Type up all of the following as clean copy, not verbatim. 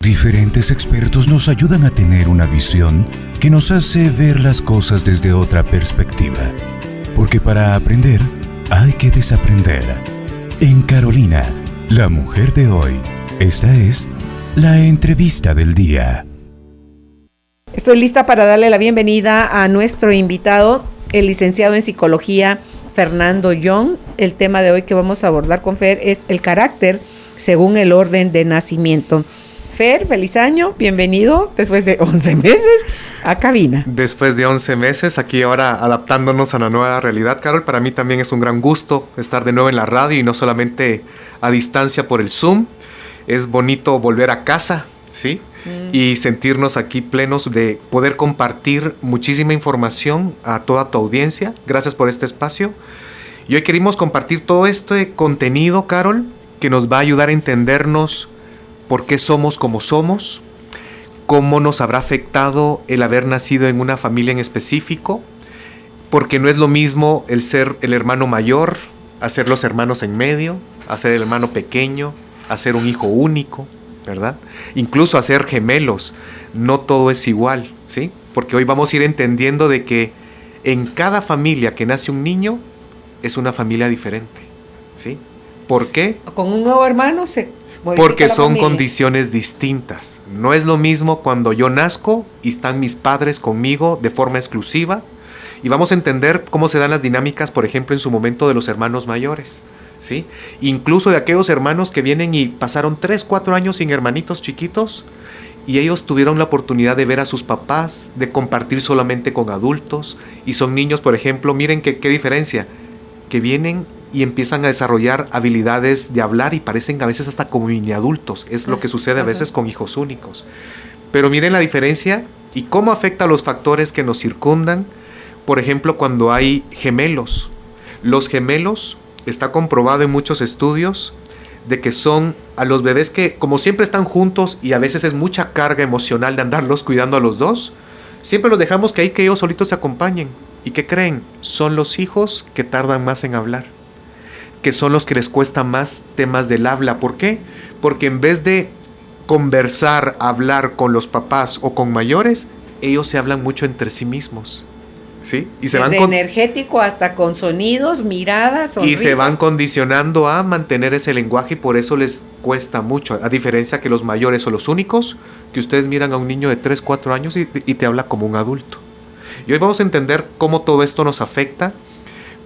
Diferentes expertos nos ayudan a tener una visión que nos hace ver las cosas desde otra perspectiva. Porque para aprender, hay que desaprender. En Carolina, la mujer de hoy, esta es la entrevista del día. Estoy lista para darle la bienvenida a nuestro invitado, el licenciado en psicología Fernando Young. El tema de hoy que vamos a abordar con Fer es el carácter según el orden de nacimiento. Fer, feliz año, bienvenido después de 11 meses a cabina. Después de 11 meses, aquí ahora adaptándonos a una nueva realidad, Carol. Para mí también es un gran gusto estar de nuevo en la radio y no solamente a distancia por el Zoom. Es bonito volver a casa, ¿sí? Y sentirnos aquí plenos de poder compartir muchísima información a toda tu audiencia. Gracias por este espacio. Y hoy queremos compartir todo este contenido, Carol, que nos va a ayudar a entendernos por qué somos como somos, cómo nos habrá afectado el haber nacido en una familia en específico, porque no es lo mismo el ser el hermano mayor, a ser los hermanos en medio, a ser el hermano pequeño, a ser un hijo único, ¿verdad? Incluso a ser gemelos, no todo es igual, ¿sí? Porque hoy vamos a ir entendiendo de que en cada familia que nace un niño es una familia diferente, ¿sí? ¿Por qué? Con un nuevo hermano se porque son condiciones distintas. No es lo mismo cuando yo nazco y están mis padres conmigo de forma exclusiva. Y vamos a entender cómo se dan las dinámicas, por ejemplo, en su momento de los hermanos mayores, ¿sí? Incluso de aquellos hermanos que vienen y pasaron 3, 4 años sin hermanitos chiquitos y ellos tuvieron la oportunidad de ver a sus papás, de compartir solamente con adultos. Y son niños, por ejemplo, miren qué diferencia, que vienen y empiezan a desarrollar habilidades de hablar y parecen a veces hasta como mini adultos. Es lo que sucede a veces con hijos únicos. Pero miren la diferencia y cómo afecta a los factores que nos circundan. Por ejemplo, cuando hay gemelos. Los gemelos, está comprobado en muchos estudios, de que son a los bebés que como siempre están juntos y a veces es mucha carga emocional de andarlos cuidando a los dos, siempre los dejamos que ellos solitos se acompañen. ¿Y qué creen? Son los hijos que tardan más en hablar, que son los que les cuesta más temas del habla. ¿Por qué? Porque en vez de conversar, hablar con los papás o con mayores, ellos se hablan mucho entre sí mismos, ¿sí? Y se desde energético hasta con sonidos, miradas, sonrisas. Y se van condicionando a mantener ese lenguaje y por eso les cuesta mucho. A diferencia que los mayores son los únicos que ustedes miran a un niño de 3, 4 años y te habla como un adulto. Y hoy vamos a entender cómo todo esto nos afecta,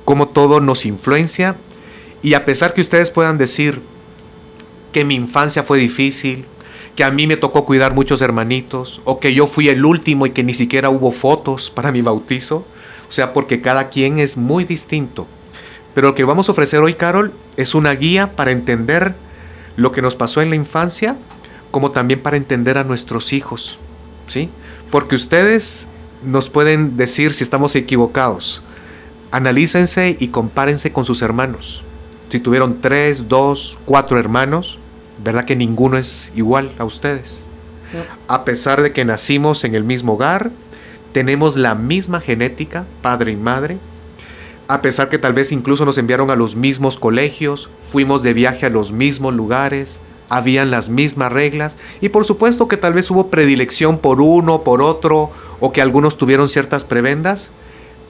cómo todo nos influencia. Y a pesar que ustedes puedan decir que mi infancia fue difícil, que a mí me tocó cuidar muchos hermanitos, o que yo fui el último y que ni siquiera hubo fotos para mi bautizo, o sea, porque cada quien es muy distinto. Pero lo que vamos a ofrecer hoy, Carol, es una guía para entender lo que nos pasó en la infancia, como también para entender a nuestros hijos, ¿sí? Porque ustedes nos pueden decir si estamos equivocados. Analícense y compárense con sus hermanos. Si tuvieron 3, 2, 4 hermanos, ¿verdad que ninguno es igual a ustedes? No. A pesar de que nacimos en el mismo hogar, tenemos la misma genética, padre y madre. A pesar que tal vez incluso nos enviaron a los mismos colegios, fuimos de viaje a los mismos lugares, habían las mismas reglas. Y por supuesto que tal vez hubo predilección por uno, por otro, o que algunos tuvieron ciertas prebendas.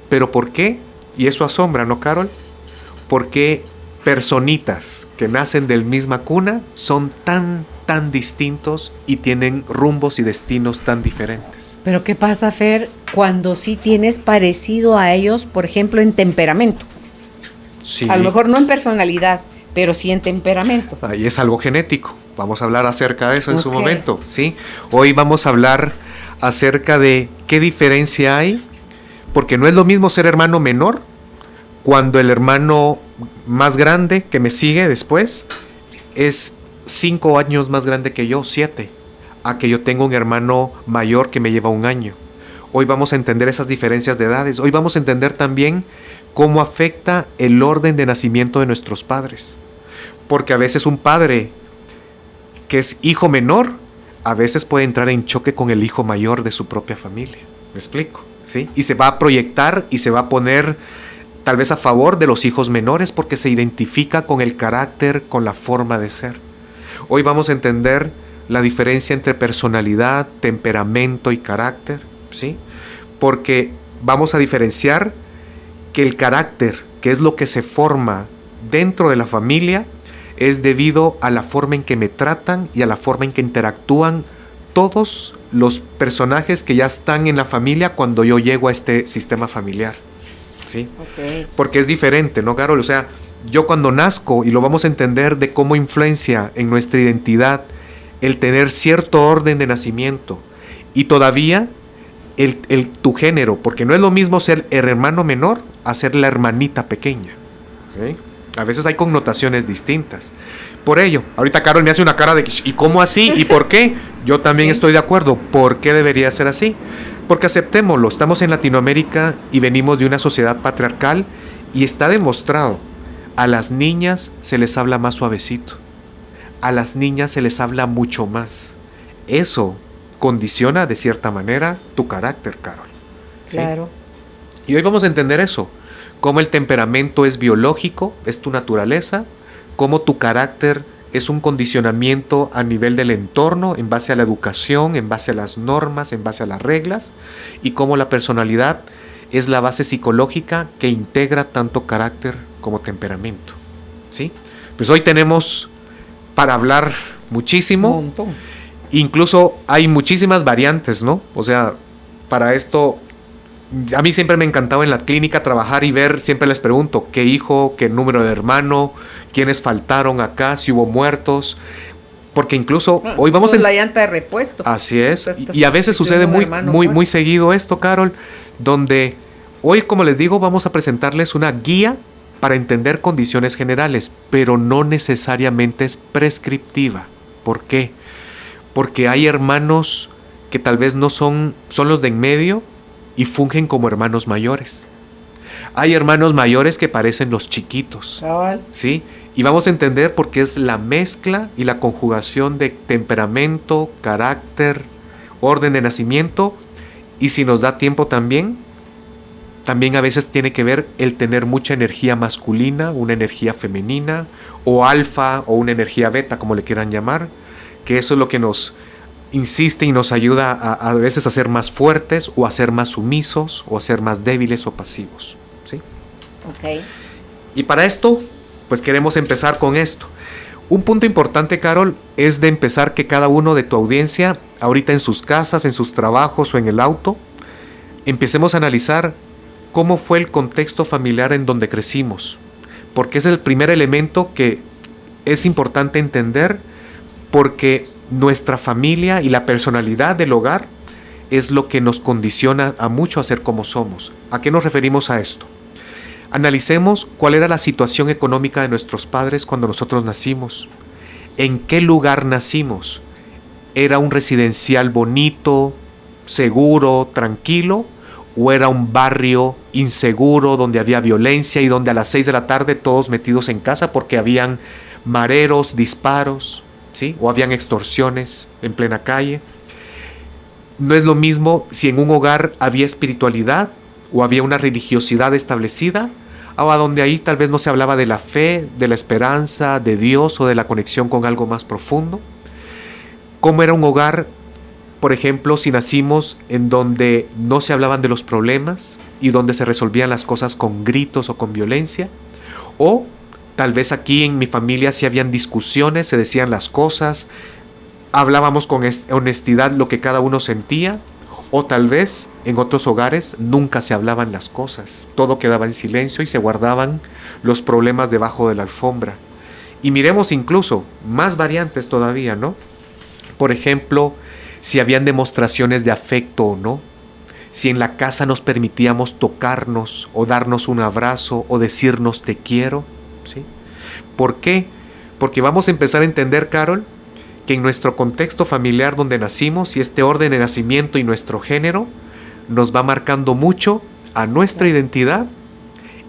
¿Pero por qué? Y eso asombra, ¿no, Carol? ¿Por qué personitas que nacen del misma cuna son tan distintos y tienen rumbos y destinos tan diferentes? Pero ¿qué pasa, Fer, cuando sí tienes parecido a ellos, por ejemplo, en temperamento? Sí. A lo mejor no en personalidad, pero sí en temperamento. Ahí es algo genético. Vamos a hablar acerca de eso en su momento, ¿sí? Hoy vamos a hablar acerca de qué diferencia hay, porque no es lo mismo ser hermano menor cuando el hermano más grande que me sigue después es 5 años más grande que yo, 7, a que yo tengo un hermano mayor que me lleva 1 año. Hoy vamos a entender esas diferencias de edades. Hoy vamos a entender también cómo afecta el orden de nacimiento de nuestros padres. Porque a veces un padre que es hijo menor, a veces puede entrar en choque con el hijo mayor de su propia familia. ¿Me explico? ¿Sí? Y se va a proyectar y se va a poner tal vez a favor de los hijos menores porque se identifica con el carácter, con la forma de ser. Hoy vamos a entender la diferencia entre personalidad, temperamento y carácter, ¿sí? Porque vamos a diferenciar que el carácter, que es lo que se forma dentro de la familia, es debido a la forma en que me tratan y a la forma en que interactúan todos los personajes que ya están en la familia cuando yo llego a este sistema familiar, ¿sí? Okay. Porque es diferente, ¿no, Carol? O sea, yo cuando nazco, y lo vamos a entender de cómo influencia en nuestra identidad el tener cierto orden de nacimiento y todavía tu género, porque no es lo mismo ser el hermano menor a ser la hermanita pequeña, ¿sí? A veces hay connotaciones distintas. Por ello, ahorita Carol me hace una cara de ¿y cómo así? ¿Y por qué? Yo también estoy de acuerdo. ¿Por qué debería ser así? Porque aceptémoslo, estamos en Latinoamérica y venimos de una sociedad patriarcal y está demostrado, a las niñas se les habla más suavecito, a las niñas se les habla mucho más. Eso condiciona de cierta manera tu carácter, Carol, ¿sí? Claro. Y hoy vamos a entender eso, cómo el temperamento es biológico, es tu naturaleza, cómo tu carácter es un condicionamiento a nivel del entorno, en base a la educación, en base a las normas, en base a las reglas, y cómo la personalidad es la base psicológica que integra tanto carácter como temperamento, ¿sí? Pues hoy tenemos para hablar muchísimo. Un montón. Incluso hay muchísimas variantes, ¿no? O sea, para esto, a mí siempre me encantaba en la clínica trabajar y ver, siempre les pregunto, ¿qué hijo, qué número de hermano, quiénes faltaron acá, si hubo muertos? Porque incluso hoy vamos la llanta de repuesto. Así es, y a veces sucede muy seguido esto, Carol, donde hoy, como les digo, vamos a presentarles una guía para entender condiciones generales, pero no necesariamente es prescriptiva. ¿Por qué? Porque hay hermanos que tal vez no son los de en medio y fungen como hermanos mayores. Hay hermanos mayores que parecen los chiquitos, ¿sí? Y vamos a entender por qué es la mezcla y la conjugación de temperamento, carácter, orden de nacimiento, y si nos da tiempo también a veces tiene que ver el tener mucha energía masculina, una energía femenina, o alfa, o una energía beta, como le quieran llamar, que eso es lo que nos insiste y nos ayuda a veces a ser más fuertes, o a ser más sumisos, o a ser más débiles o pasivos, ¿sí? Okay. Y para esto, pues queremos empezar con esto. Un punto importante, Carol, es de empezar que cada uno de tu audiencia, ahorita en sus casas, en sus trabajos o en el auto, empecemos a analizar cómo fue el contexto familiar en donde crecimos, porque es el primer elemento que es importante entender, porque nuestra familia y la personalidad del hogar es lo que nos condiciona a mucho a ser como somos. ¿A qué nos referimos a esto? Analicemos cuál era la situación económica de nuestros padres cuando nosotros nacimos. ¿En qué lugar nacimos? ¿Era un residencial bonito, seguro, tranquilo? ¿O era un barrio inseguro donde había violencia y donde a las 6 de la tarde todos metidos en casa porque habían mareros, disparos, ¿sí? O habían extorsiones en plena calle? No es lo mismo si en un hogar había espiritualidad o había una religiosidad establecida, o a donde ahí tal vez no se hablaba de la fe, de la esperanza, de Dios o de la conexión con algo más profundo. ¿Cómo era un hogar, por ejemplo, si nacimos en donde no se hablaban de los problemas y donde se resolvían las cosas con gritos o con violencia? O tal vez aquí en mi familia sí habían discusiones, se decían las cosas, hablábamos con honestidad lo que cada uno sentía. O tal vez en otros hogares nunca se hablaban las cosas, todo quedaba en silencio y se guardaban los problemas debajo de la alfombra. Y miremos incluso más variantes todavía, ¿no? Por ejemplo, si habían demostraciones de afecto o no, si en la casa nos permitíamos tocarnos o darnos un abrazo o decirnos te quiero, ¿sí? ¿Por qué? Porque vamos a empezar a entender, Carol, que en nuestro contexto familiar donde nacimos y este orden de nacimiento y nuestro género nos va marcando mucho a nuestra identidad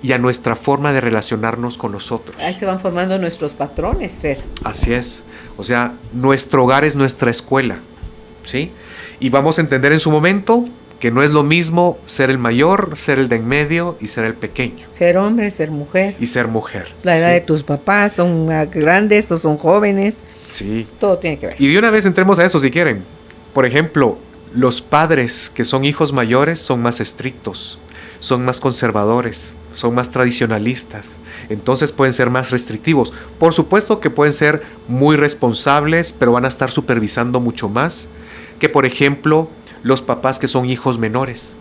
y a nuestra forma de relacionarnos con los otros. Ahí se van formando nuestros patrones, Fer. Así es. O sea, nuestro hogar es nuestra escuela, ¿sí? Y vamos a entender en su momento que no es lo mismo ser el mayor, ser el de en medio y ser el pequeño. Ser hombre, ser mujer. Y ser mujer. La edad de tus papás, son grandes o son jóvenes. Sí. Todo tiene que ver. Y de una vez entremos a eso si quieren. Por ejemplo, los padres que son hijos mayores son más estrictos, son más conservadores, son más tradicionalistas. Entonces pueden ser más restrictivos. Por supuesto que pueden ser muy responsables, pero van a estar supervisando mucho más que, por ejemplo, los papás que son hijos menores.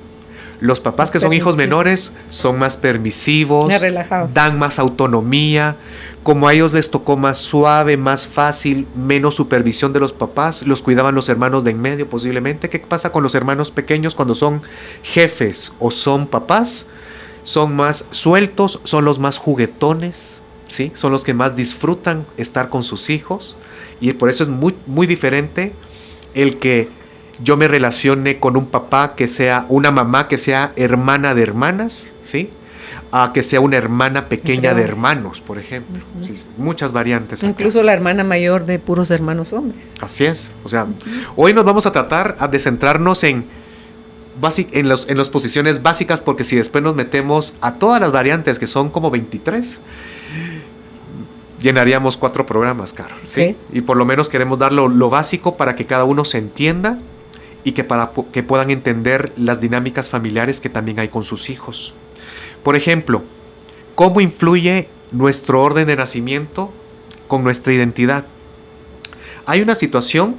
Los papás que son hijos menores son más permisivos, más relajados, dan más autonomía. Como a ellos les tocó más suave, más fácil, menos supervisión de los papás, los cuidaban los hermanos de en medio posiblemente. ¿Qué pasa con los hermanos pequeños cuando son jefes o son papás? Son más sueltos, son los más juguetones, ¿sí? Son los que más disfrutan estar con sus hijos. Y por eso es muy, muy diferente el que yo me relacione con un papá que sea, una mamá que sea hermana de hermanas, ¿sí? A que sea una hermana pequeña de hermanos, por ejemplo. Sí, muchas variantes. Incluso acá. La hermana mayor de puros hermanos hombres. Así es. O sea, hoy nos vamos a tratar de centrarnos en las posiciones básicas, porque si después nos metemos a todas las variantes, que son como 23, llenaríamos 4 programas, Carol. ¿Sí? Y por lo menos queremos dar lo básico para que cada uno se entienda y que puedan entender las dinámicas familiares que también hay con sus hijos. Por ejemplo, ¿cómo influye nuestro orden de nacimiento con nuestra identidad? Hay una situación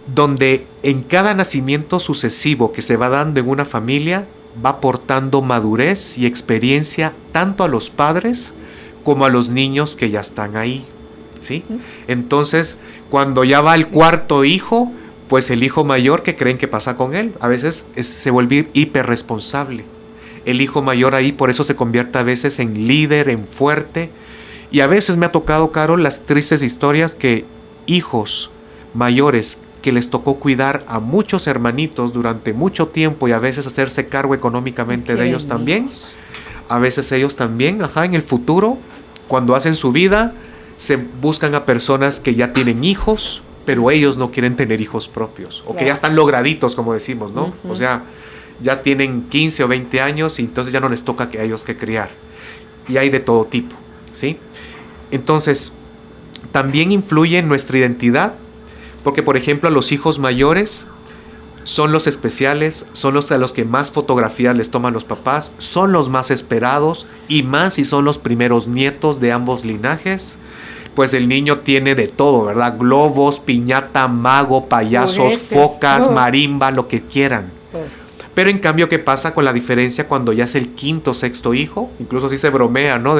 donde en cada nacimiento sucesivo que se va dando en una familia va aportando madurez y experiencia tanto a los padres como a los niños que ya están ahí, ¿sí? Entonces, cuando ya va el cuarto hijo, pues el hijo mayor, ¿qué creen que pasa con él? A veces se vuelve hiperresponsable. El hijo mayor ahí por eso se convierte a veces en líder, en fuerte. Y a veces me ha tocado, Carol, las tristes historias que hijos mayores que les tocó cuidar a muchos hermanitos durante mucho tiempo y a veces hacerse cargo económicamente de ellos también. A veces ellos también, en el futuro, cuando hacen su vida, se buscan a personas que ya tienen hijos, pero ellos no quieren tener hijos propios, o que ya están lograditos, como decimos, ¿no? O sea, ya tienen 15 o 20 años y entonces ya no les toca a ellos que criar. Y hay de todo tipo, ¿sí? Entonces, también influye en nuestra identidad, porque, por ejemplo, a los hijos mayores son los especiales, son los a los que más fotografías les toman los papás, son los más esperados, y más si son los primeros nietos de ambos linajes. Pues el niño tiene de todo, ¿verdad? Globos, piñata, mago, payasos, focas, marimba, lo que quieran. Pero en cambio, ¿qué pasa con la diferencia cuando ya es el quinto o sexto hijo? Incluso así se bromea, ¿no?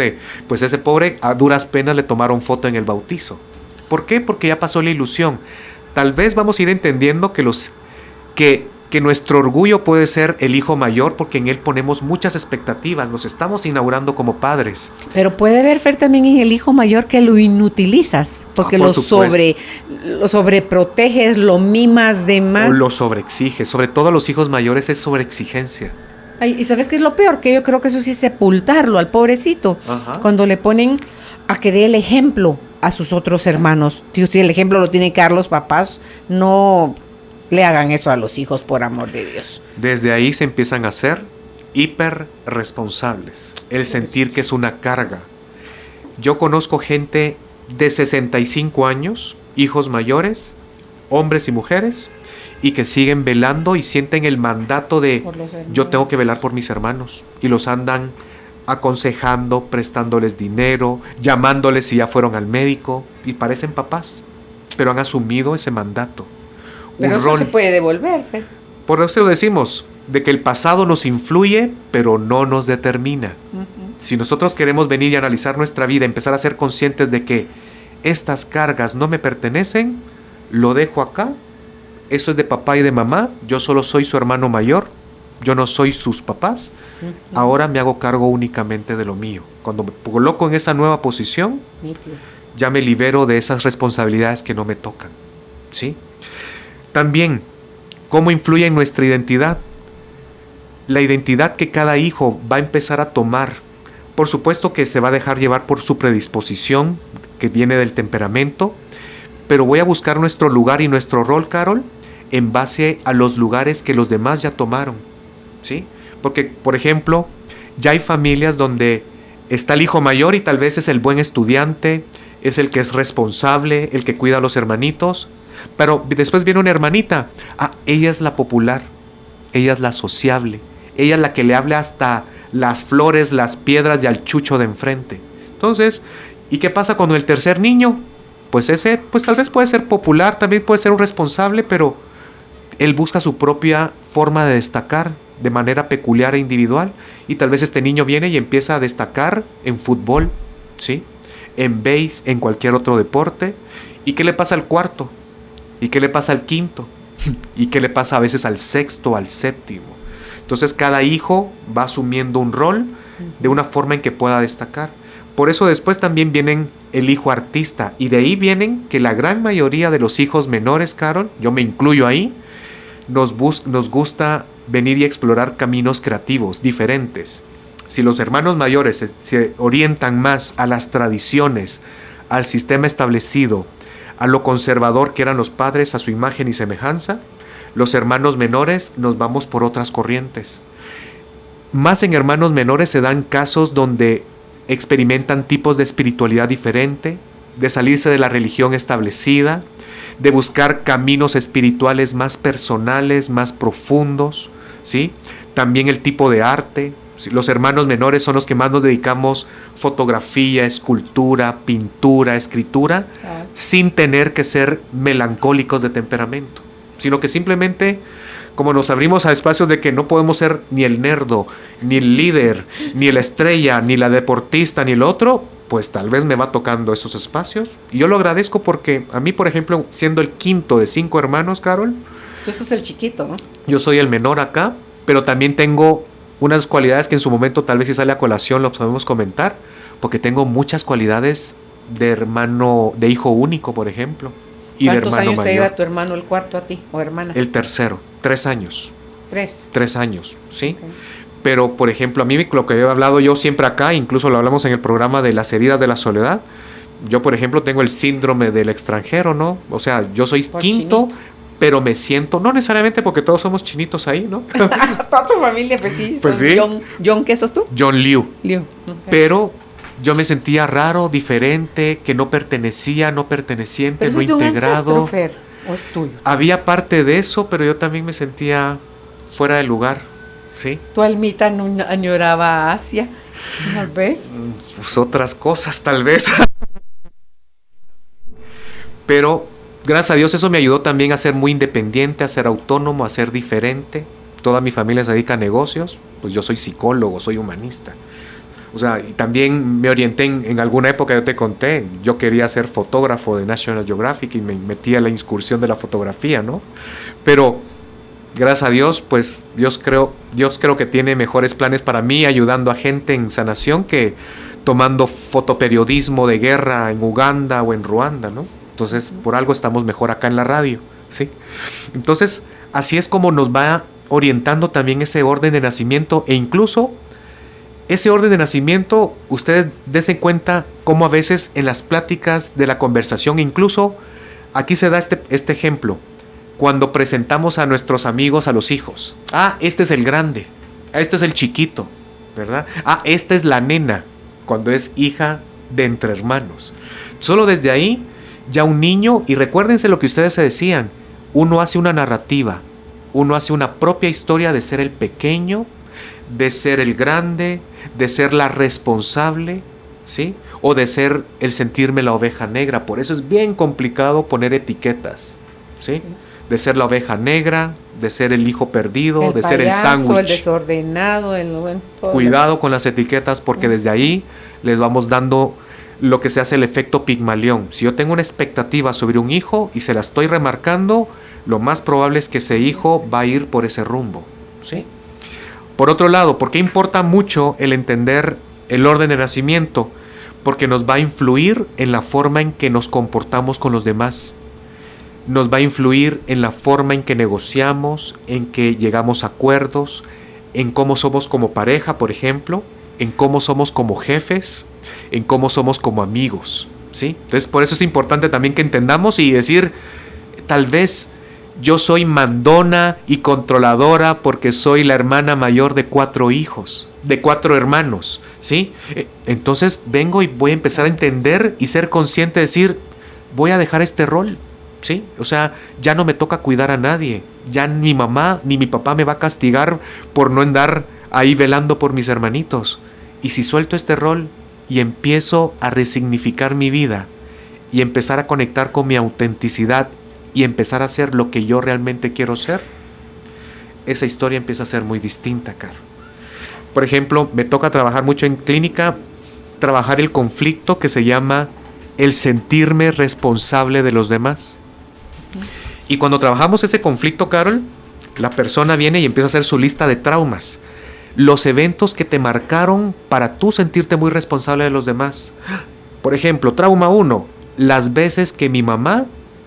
Pues ese pobre a duras penas le tomaron foto en el bautizo. ¿Por qué? Porque ya pasó la ilusión. Tal vez vamos a ir entendiendo que nuestro orgullo puede ser el hijo mayor, porque en él ponemos muchas expectativas, nos estamos inaugurando como padres. Pero puede haber, Fer, también en el hijo mayor que lo inutilizas, porque lo sobreproteges, lo mimas de más. O lo sobreexiges, sobre todo a los hijos mayores es sobreexigencia. Ay, ¿y sabes qué es lo peor? Que yo creo que eso sí es sepultarlo al pobrecito, cuando le ponen a que dé el ejemplo a sus otros hermanos. Tío, si el ejemplo lo tienen que dar los papás, no le hagan eso a los hijos, por amor de Dios. Desde ahí se empiezan a ser hiper responsables. El sentir que es una carga. Yo conozco gente de 65 años, hijos mayores, hombres y mujeres, y que siguen velando y sienten el mandato de yo tengo que velar por mis hermanos. Y los andan aconsejando, prestándoles dinero, llamándoles si ya fueron al médico, y parecen papás, pero han asumido ese mandato. Pero eso se puede devolver, Fer. Por eso decimos de que el pasado nos influye, pero no nos determina. Si nosotros queremos venir y analizar nuestra vida, empezar a ser conscientes de que estas cargas no me pertenecen, lo dejo acá, eso es de papá y de mamá, yo solo soy su hermano mayor, yo no soy sus papás, ahora me hago cargo únicamente de lo mío. Cuando me coloco en esa nueva posición, ya me libero de esas responsabilidades que no me tocan, ¿sí? También, ¿cómo influye en nuestra identidad? La identidad que cada hijo va a empezar a tomar. Por supuesto que se va a dejar llevar por su predisposición, que viene del temperamento, pero voy a buscar nuestro lugar y nuestro rol, Carol, en base a los lugares que los demás ya tomaron, ¿sí? Porque, por ejemplo, ya hay familias donde está el hijo mayor y tal vez es el buen estudiante, es el que es responsable, el que cuida a los hermanitos, pero después viene una hermanita, ella es la popular, ella es la sociable, ella es la que le habla hasta las flores, las piedras y al chucho de enfrente. Entonces, ¿y qué pasa con el tercer niño? Pues ese, pues tal vez puede ser popular, también puede ser un responsable, pero él busca su propia forma de destacar de manera peculiar e individual, y tal vez este niño viene y empieza a destacar en fútbol, ¿sí? En base, en cualquier otro deporte. ¿Y qué le pasa al cuarto? ¿Y qué le pasa al quinto? ¿Y qué le pasa a veces al sexto, al séptimo? Entonces cada hijo va asumiendo un rol de una forma en que pueda destacar. Por eso después también vienen el hijo artista, y de ahí vienen que la gran mayoría de los hijos menores, Carol, yo me incluyo ahí, nos gusta venir y explorar caminos creativos, diferentes. Si los hermanos mayores se orientan más a las tradiciones, al sistema establecido, a lo conservador que eran los padres, a su imagen y semejanza, los hermanos menores nos vamos por otras corrientes. Más en hermanos menores se dan casos donde experimentan tipos de espiritualidad diferente, de salirse de la religión establecida, de buscar caminos espirituales más personales, más profundos, ¿sí? También el tipo de arte. Los hermanos menores son los que más nos dedicamos fotografía, escultura, pintura, escritura, sin tener que ser melancólicos de temperamento, sino que simplemente, como nos abrimos a espacios de que no podemos ser ni el nerdo, ni el líder, ni la estrella, ni la deportista, ni el otro, pues tal vez me va tocando esos espacios. Y yo lo agradezco porque a mí, por ejemplo, siendo el quinto de 5 hermanos, Carol, Tú sos el chiquito, ¿no? yo soy el menor acá, pero también tengo unas cualidades que en su momento tal vez si sale a colación lo podemos comentar, porque tengo muchas cualidades de hermano, de hijo único, por ejemplo, y de hermano ¿Cuántos años mayor. te lleva tu hermano el cuarto a ti o hermana? El tercero, 3 años. 3. 3 años, ¿sí? Okay. Pero, por ejemplo, a mí lo que he hablado yo siempre acá, incluso lo hablamos en el programa de las heridas de la soledad, yo, por ejemplo, tengo el síndrome del extranjero, ¿no? O sea, yo soy Por quinto, chinito. pero me siento, no necesariamente porque todos somos chinitos ahí, ¿no? Toda tu familia, pues sí. Pues son sí. John, ¿qué sos tú? John Liu. Liu. Okay. Pero yo me sentía raro, diferente, que no pertenecía, no perteneciente, ¿Pero no eso es de un integrado. ancestro, Fer, o es tuyo? Había parte de eso, pero yo también me sentía fuera de lugar, ¿sí? Tu almita no añoraba a Asia, tal vez. Pues otras cosas, tal vez. Pero gracias a Dios eso me ayudó también a ser muy independiente, a ser autónomo, a ser diferente. Toda mi familia se dedica a negocios, pues yo soy psicólogo, soy humanista. O sea, y también me orienté en alguna época, yo te conté, yo quería ser fotógrafo de National Geographic y me metí a la incursión de la fotografía, ¿no? Pero gracias a Dios, pues Dios creo que tiene mejores planes para mí, ayudando a gente en sanación que tomando fotoperiodismo de guerra en Uganda o en Ruanda, ¿no? Entonces, por algo estamos mejor acá en la radio, ¿sí? Entonces, así es como nos va orientando también ese orden de nacimiento, e incluso ese orden de nacimiento, ustedes dense cuenta cómo a veces en las pláticas de la conversación, incluso aquí se da este ejemplo, cuando presentamos a nuestros amigos a los hijos. Este es el grande, este es el chiquito, ¿verdad? Esta es la nena, cuando es hija de entre hermanos. Solo desde ahí, ya un niño, y recuérdense lo que ustedes se decían, uno hace una narrativa, uno hace una propia historia de ser el pequeño, de ser el grande, de ser la responsable, ¿sí? O de ser el sentirme la oveja negra. Por eso es bien complicado poner etiquetas, ¿sí? De ser la oveja negra, de ser el hijo perdido, de ser el sándwich. El desordenado, Cuidado con las etiquetas, porque desde ahí les vamos dando lo que se hace el efecto Pigmalión. Si yo tengo una expectativa sobre un hijo y se la estoy remarcando, lo más probable es que ese hijo va a ir por ese rumbo, ¿sí? Por otro lado, ¿por qué importa mucho el entender el orden de nacimiento? Porque nos va a influir en la forma en que nos comportamos con los demás. Nos va a influir en la forma en que negociamos, en que llegamos a acuerdos, en cómo somos como pareja, por ejemplo, en cómo somos como jefes, en cómo somos como amigos, ¿sí? Entonces, por eso es importante también que entendamos y decir, tal vez Yo soy mandona y controladora porque soy la hermana mayor de 4 hijos, de 4 hermanos, ¿sí? Entonces vengo y voy a empezar a entender y ser consciente de decir, voy a dejar este rol, ¿sí? O sea, ya no me toca cuidar a nadie, ya ni mi mamá ni mi papá me va a castigar por no andar ahí velando por mis hermanitos. Y si suelto este rol y empiezo a resignificar mi vida y empezar a conectar con mi autenticidad y empezar a hacer lo que yo realmente quiero ser, esa historia empieza a ser muy distinta, Caro. Por ejemplo, me toca trabajar mucho en clínica, trabajar el conflicto que se llama el sentirme responsable de los demás. Y cuando trabajamos ese conflicto, Carol, la persona viene y empieza a hacer su lista de traumas. Los eventos que te marcaron para tú sentirte muy responsable de los demás. Por ejemplo, trauma 1, las veces que mi mamá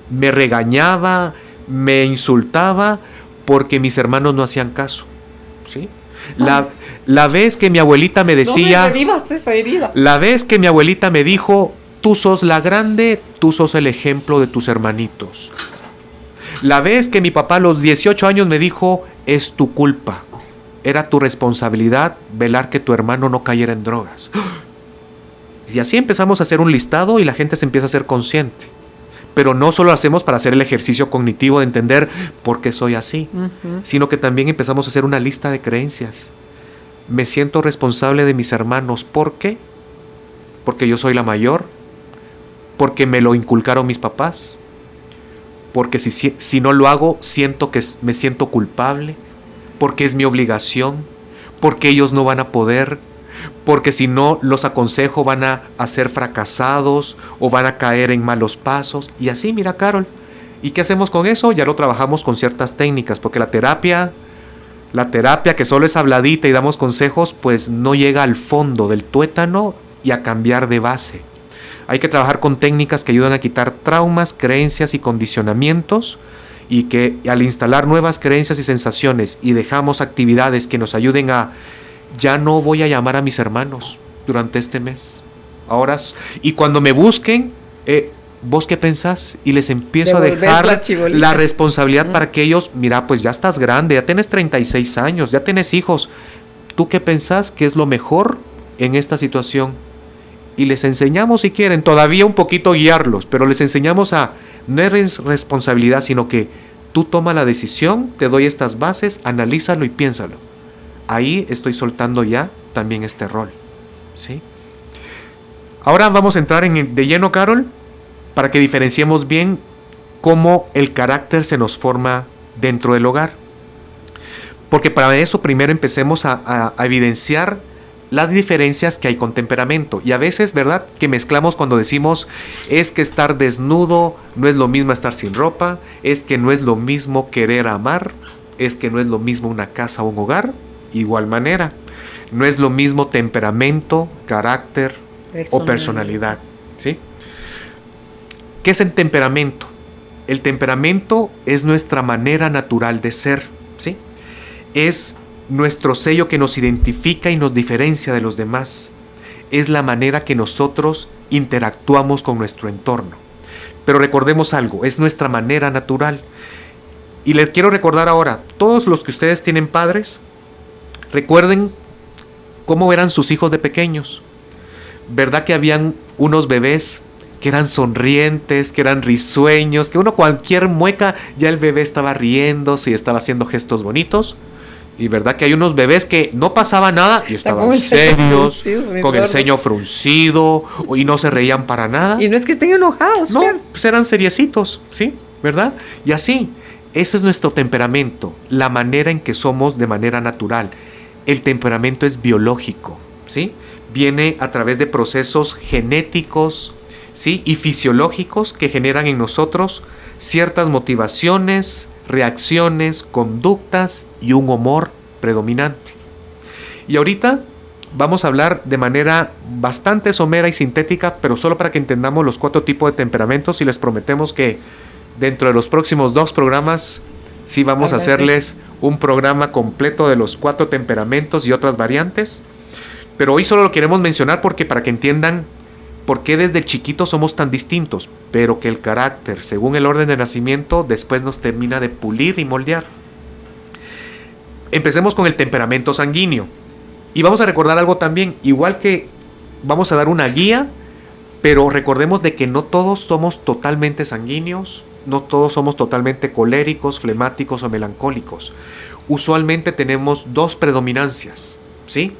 me regañaba, me insultaba porque mis hermanos no hacían caso, ¿sí? La vez que mi abuelita me decía... No me revivas esa herida. La vez que mi abuelita me dijo, tú sos la grande, tú sos el ejemplo de tus hermanitos. La vez que mi papá a los 18 años me dijo, es tu culpa. Era tu responsabilidad velar que tu hermano no cayera en drogas. Y así empezamos a hacer un listado y la gente se empieza a ser consciente. Pero no solo lo hacemos para hacer el ejercicio cognitivo de entender por qué soy así, sino que también empezamos a hacer una lista de creencias. Me siento responsable de mis hermanos. ¿Por qué? Porque yo soy la mayor, porque me lo inculcaron mis papás, porque si no lo hago siento que me siento culpable, porque es mi obligación, porque ellos no van a poder, porque si no los aconsejo van a ser fracasados o van a caer en malos pasos. Y así, mira, Carol. ¿Y qué hacemos con eso? Ya lo trabajamos con ciertas técnicas, porque la terapia que solo es habladita y damos consejos, pues no llega al fondo del tuétano y a cambiar de base. Hay que trabajar con técnicas que ayudan a quitar traumas, creencias y condicionamientos, y que al instalar nuevas creencias y sensaciones y dejamos actividades que nos ayuden a, ya no voy a llamar a mis hermanos durante este mes. Ahora, y cuando me busquen, ¿vos qué pensás? Y les empiezo a dejar la responsabilidad para que ellos, mira, pues ya estás grande, ya tienes 36 años, ya tienes hijos. ¿Tú qué pensás que es lo mejor en esta situación? Y les enseñamos, si quieren, todavía un poquito guiarlos, pero les enseñamos a, no es responsabilidad, sino que tú toma la decisión, te doy estas bases, analízalo y piénsalo. Ahí estoy soltando ya también este rol, ¿sí? Ahora vamos a entrar de lleno, Carol, para que diferenciemos bien cómo el carácter se nos forma dentro del hogar. Porque para eso primero empecemos a evidenciar las diferencias que hay con temperamento. Y a veces, ¿verdad?, que mezclamos cuando decimos, es que estar desnudo no es lo mismo estar sin ropa, es que no es lo mismo querer amar, es que no es lo mismo una casa o un hogar. Igual manera, no es lo mismo temperamento, carácter o personalidad, ¿sí? ¿Qué es el temperamento? El temperamento es nuestra manera natural de ser, ¿sí? Es nuestro sello que nos identifica y nos diferencia de los demás. Es la manera que nosotros interactuamos con nuestro entorno. Pero recordemos algo, es nuestra manera natural. Y les quiero recordar ahora, todos los que ustedes tienen padres, recuerden cómo eran sus hijos de pequeños. ¿Verdad que habían unos bebés que eran sonrientes, que eran risueños, que uno cualquier mueca ya el bebé estaba riéndose y estaba haciendo gestos bonitos? Y verdad que hay unos bebés que no pasaba nada y estaban serios, con el ceño fruncido y no se reían para nada. Y no es que estén enojados. No, pues eran seriecitos, ¿sí? ¿Verdad? Y así, ese es nuestro temperamento, la manera en que somos de manera natural. El temperamento es biológico, ¿sí? Viene a través de procesos genéticos, ¿sí?, y fisiológicos que generan en nosotros ciertas motivaciones, reacciones, conductas y un humor predominante. Y ahorita vamos a hablar de manera bastante somera y sintética, pero solo para que entendamos los 4 tipos de temperamentos, y les prometemos que dentro de los próximos 2 programas sí vamos a hacerles un programa completo de los 4 temperamentos y otras variantes. Pero hoy solo lo queremos mencionar porque para que entiendan por qué desde chiquitos somos tan distintos, pero que el carácter, según el orden de nacimiento, después nos termina de pulir y moldear. Empecemos con el temperamento sanguíneo. Y vamos a recordar algo también, igual que vamos a dar una guía, pero recordemos de que no todos somos totalmente sanguíneos, no todos somos totalmente coléricos, flemáticos o melancólicos. Usualmente tenemos dos predominancias, ¿sí?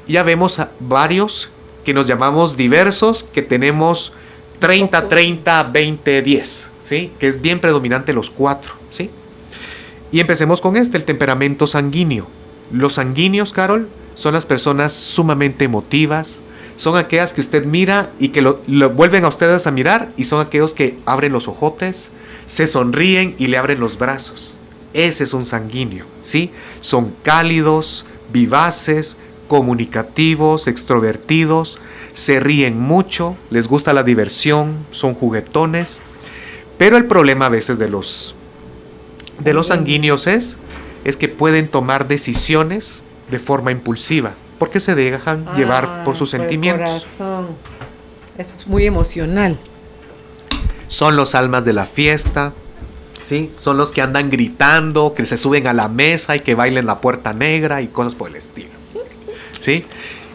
Ya vemos a varios que nos llamamos diversos, que tenemos 30, 30, 20, 10, ¿sí? Que es bien predominante los 4, ¿sí? Y empecemos con el temperamento sanguíneo. Los sanguíneos, Carol, son las personas sumamente emotivas, son aquellas que usted mira y que lo vuelven a ustedes a mirar, y son aquellos que abren los ojotes, se sonríen y le abren los brazos. Ese es un sanguíneo, ¿sí? Son cálidos, vivaces, comunicativos, extrovertidos, se ríen mucho, les gusta la diversión, son juguetones. Pero el problema a veces de los sanguíneos es que pueden tomar decisiones de forma impulsiva, porque se dejan llevar por sus sentimientos. El corazón. Es muy emocional. Son los almas de la fiesta, ¿sí? Son los que andan gritando, que se suben a la mesa y que bailen la puerta negra y cosas por el estilo, ¿sí?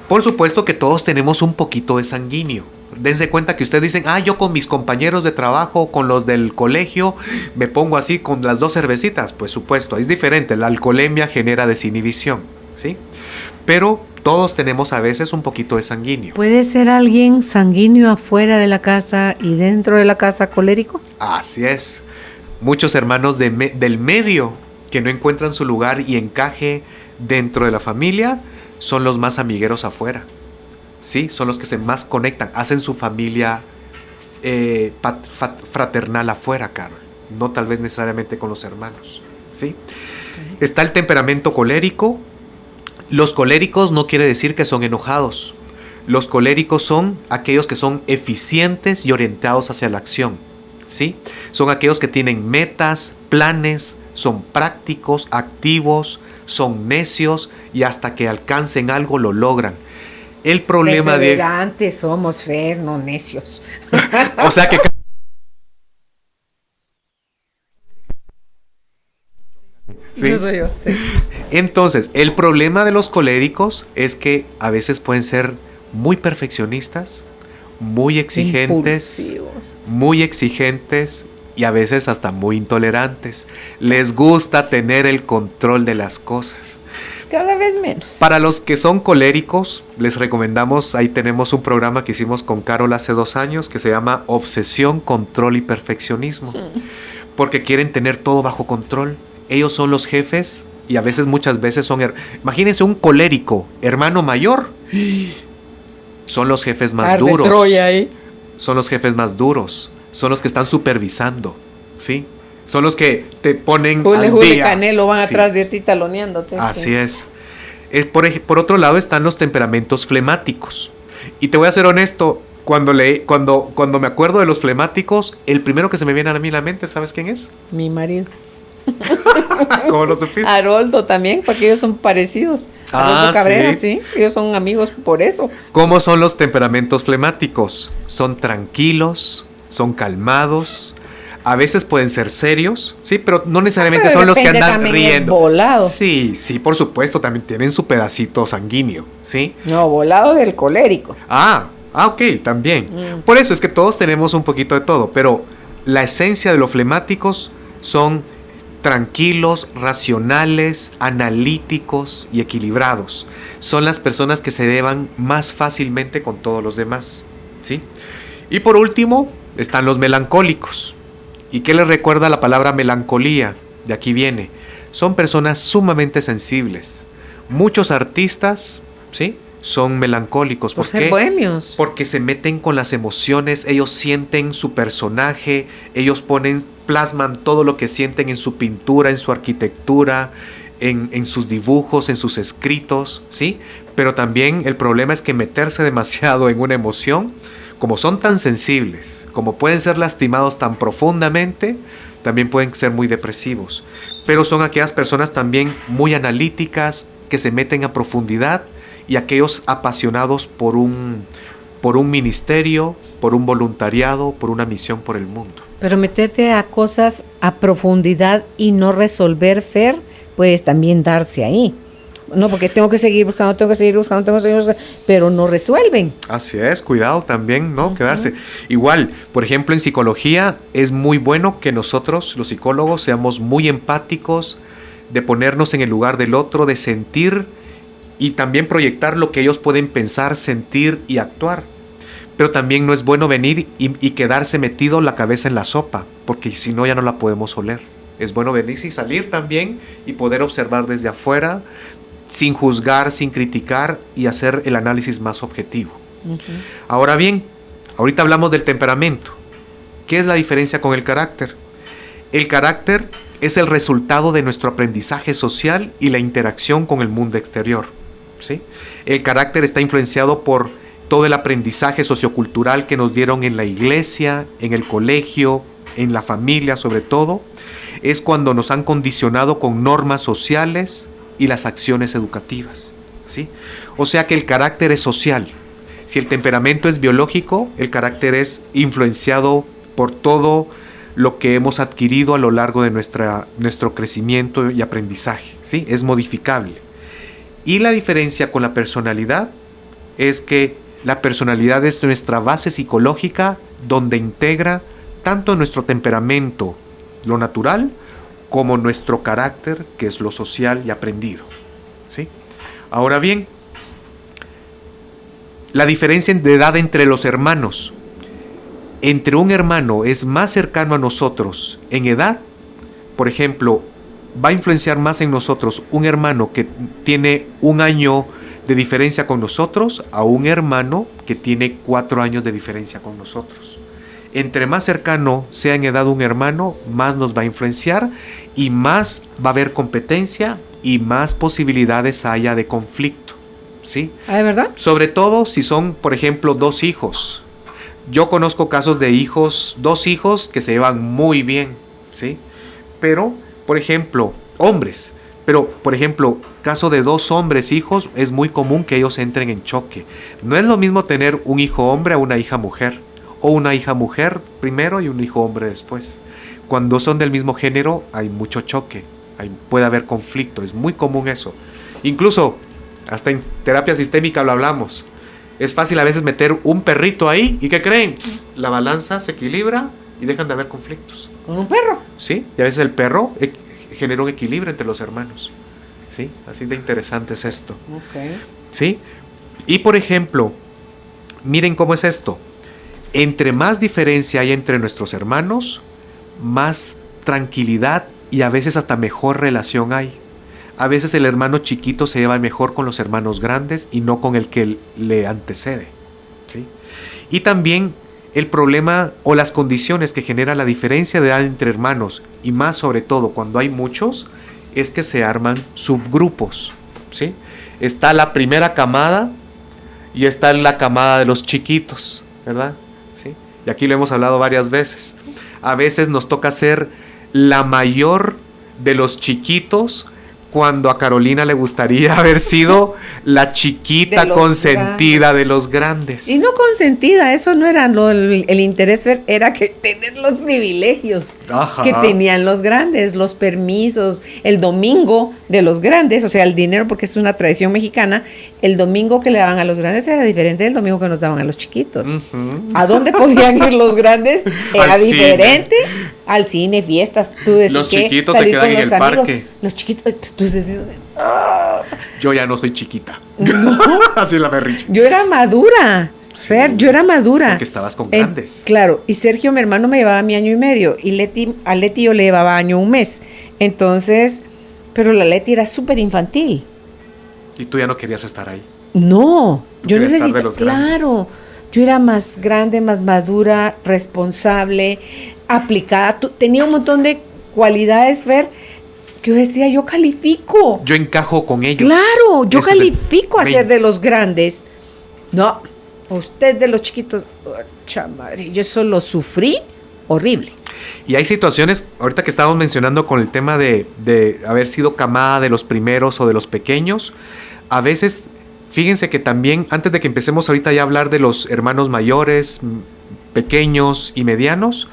Por supuesto que todos tenemos un poquito de sanguíneo. Dense cuenta que ustedes dicen, yo con mis compañeros de trabajo, con los del colegio, me pongo así con las 2 cervecitas. Pues supuesto, es diferente. La alcoholemia genera desinhibición, ¿sí? Pero todos tenemos a veces un poquito de sanguíneo. ¿Puede ser alguien sanguíneo afuera de la casa y dentro de la casa colérico? Así es. Muchos hermanos del medio que no encuentran su lugar y encaje dentro de la familia son los más amigueros afuera. Sí, son los que se más conectan, hacen su familia fraternal afuera, Carol. No tal vez necesariamente con los hermanos, ¿sí? Okay. Está el temperamento colérico. Los coléricos no quiere decir que son enojados. Los coléricos son aquellos que son eficientes y orientados hacia la acción, ¿sí? Son aquellos que tienen metas, planes, son prácticos, activos, son necios y hasta que alcancen algo lo logran. El problema perseverantes somos, Fer, no necios. O sea que... ¿Sí? No soy yo, sí. Entonces, el problema de los coléricos es que a veces pueden ser muy perfeccionistas, muy exigentes, y a veces hasta muy intolerantes. Les gusta tener el control de las cosas. Cada vez menos. Para los que son coléricos, les recomendamos, ahí tenemos un programa que hicimos con Carol hace 2 años que se llama Obsesión, Control y Perfeccionismo. Porque quieren tener todo bajo control. Ellos son los jefes y a veces, muchas veces son... Imagínense un colérico, hermano mayor. Son los jefes más duros. Troya ahí. Son los jefes más duros. Son los que están supervisando, ¿sí? Son los que te ponen al día. Canelo van atrás de ti taloneándote. Así sí. Es. Por otro lado están los temperamentos flemáticos. Y te voy a ser honesto, cuando me acuerdo de los flemáticos, el primero que se me viene a mí a la mente, ¿sabes quién es? Mi marido. ¿Cómo lo supiste? Haroldo también, porque ellos son parecidos. Haroldo Cabrera, sí. Ellos son amigos por eso. ¿Cómo son los temperamentos flemáticos? Son tranquilos, son calmados. A veces pueden ser serios, sí, pero no necesariamente son los que andan riendo. Volado. Sí, por supuesto, también tienen su pedacito sanguíneo, ¿sí? No, volado del colérico. Ok, también. Por eso es que todos tenemos un poquito de todo, pero la esencia de los flemáticos son tranquilos, racionales, analíticos y equilibrados. Son las personas que se llevan más fácilmente con todos los demás, ¿sí? Y por último, están los melancólicos. ¿Y qué les recuerda la palabra melancolía? De aquí viene. Son personas sumamente sensibles. Muchos artistas, ¿sí?, son melancólicos. ¿Por qué? Bohemios. Porque se meten con las emociones, ellos sienten su personaje, ellos plasman todo lo que sienten en su pintura, en su arquitectura, en sus dibujos, en sus escritos, ¿sí? Pero también el problema es que meterse demasiado en una emoción, como son tan sensibles, como pueden ser lastimados tan profundamente, también pueden ser muy depresivos. Pero son aquellas personas también muy analíticas, que se meten a profundidad, y aquellos apasionados por un por un ministerio, por un voluntariado, por una misión por el mundo. Pero meterte a cosas a profundidad y no resolver, Fer, pues también darse ahí. No, porque tengo que seguir buscando, pero no resuelven. Así es, cuidado también, ¿no? Quedarse. Igual, por ejemplo, en psicología es muy bueno que nosotros, los psicólogos, seamos muy empáticos, de ponernos en el lugar del otro, de sentir y también proyectar lo que ellos pueden pensar, sentir y actuar. Pero también no es bueno venir y quedarse metido la cabeza en la sopa, porque si no ya no la podemos oler. Es bueno venir y salir también y poder observar desde afuera, sin juzgar, sin criticar y hacer el análisis más objetivo. Ahora bien, ahorita hablamos del temperamento. ¿Qué es la diferencia con el carácter? El carácter es el resultado de nuestro aprendizaje social y la interacción con el mundo exterior, ¿sí? El carácter está influenciado por todo el aprendizaje sociocultural que nos dieron en la iglesia, en el colegio, en la familia sobre todo. Es cuando nos han condicionado con normas sociales y las acciones educativas, ¿sí? O sea que el carácter es social. Si el temperamento es biológico, el carácter es influenciado por todo lo que hemos adquirido a lo largo de nuestro crecimiento y aprendizaje, ¿sí? Es modificable. Y la diferencia con la personalidad es que la personalidad es nuestra base psicológica donde integra tanto nuestro temperamento, lo natural, como nuestro carácter, que es lo social y aprendido, ¿sí? Ahora bien, la diferencia de edad entre los hermanos. Entre un hermano es más cercano a nosotros en edad, por ejemplo, va a influenciar más en nosotros un hermano que tiene 1 año de diferencia con nosotros a un hermano que tiene 4 años de diferencia con nosotros. Entre más cercano sea en edad un hermano, más nos va a influenciar y más va a haber competencia y más posibilidades haya de conflicto, ¿sí? ¿Ah, de verdad? Sobre todo si son, por ejemplo, 2 hijos. Yo conozco casos de 2 hijos que se llevan muy bien, ¿sí? Pero, por ejemplo, hombres. Pero, por ejemplo, caso de 2 hombres hijos, es muy común que ellos entren en choque. No es lo mismo tener un hijo hombre a una hija mujer. O una hija mujer primero y un hijo hombre después. Cuando son del mismo género hay mucho choque, puede haber conflicto, es muy común eso. Incluso hasta en terapia sistémica lo hablamos. Es fácil a veces meter un perrito ahí y ¿qué creen? La balanza se equilibra y dejan de haber conflictos. ¿Con un perro? Sí, y a veces el perro genera un equilibrio entre los hermanos. Sí, así de interesante es esto. Okay. Sí, y por ejemplo, miren cómo es esto. Entre más diferencia hay entre nuestros hermanos, más tranquilidad y a veces hasta mejor relación hay. A veces el hermano chiquito se lleva mejor con los hermanos grandes y no con el que le antecede, ¿sí? Y también el problema o las condiciones que genera la diferencia de edad entre hermanos, y más sobre todo cuando hay muchos, es que se arman subgrupos, ¿sí? Está la primera camada y está la camada de los chiquitos, ¿verdad? ¿Sí? Y aquí lo hemos hablado varias veces. A veces nos toca ser la mayor de los chiquitos, cuando a Carolina le gustaría haber sido la chiquita consentida de los grandes. Y no consentida, eso no era el interés, era que tener los privilegios que tenían los grandes, los permisos, el domingo de los grandes, o sea, el dinero, porque es una tradición mexicana, el domingo que le daban a los grandes era diferente del domingo que nos daban a los chiquitos. ¿A dónde podían ir los grandes? Era diferente. Al cine, fiestas, tú decías los chiquitos se quedan en el parque. Los chiquitos, tú decías, yo ya no soy chiquita. No. Así la berrinche. Yo era madura, Fer, yo era madura. Porque estabas con grandes. Claro, y Sergio, mi hermano, me llevaba mi 1 año y medio, y a Leti yo le llevaba 1 año y 1 mes. Entonces, pero la Leti era súper infantil. ¿Y tú ya no querías estar ahí? No, yo necesitaba, claro, yo era más grande, más madura, responsable, aplicada, tenía un montón de cualidades, Fer, que yo decía, yo califico. Yo encajo con ellos. Claro, yo califico a ser de los grandes. No, usted de los chiquitos, madre, yo eso lo sufrí horrible. Y hay situaciones, ahorita que estábamos mencionando con el tema de haber sido camada de los primeros o de los pequeños, a veces fíjense que también, antes de que empecemos ahorita ya a hablar de los hermanos mayores, pequeños y medianos,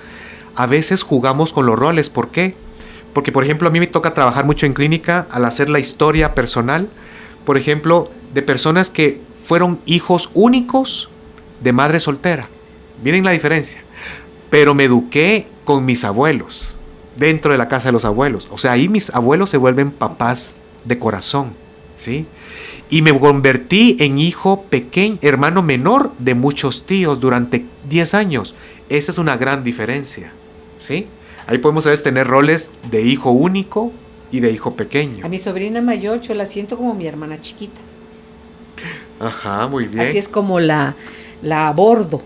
a veces jugamos con los roles. ¿Por qué? Porque, por ejemplo, a mí me toca trabajar mucho en clínica al hacer la historia personal, por ejemplo, de personas que fueron hijos únicos de madre soltera. Miren la diferencia. Pero me eduqué con mis abuelos, dentro de la casa de los abuelos. O sea, ahí mis abuelos se vuelven papás de corazón, ¿sí? Y me convertí en hijo pequeño, hermano menor de muchos tíos durante 10 años. Esa es una gran diferencia, ¿sí? Ahí podemos a veces tener roles de hijo único y de hijo pequeño. A mi sobrina mayor yo la siento como mi hermana chiquita. Ajá, muy bien. Así es como la abordo.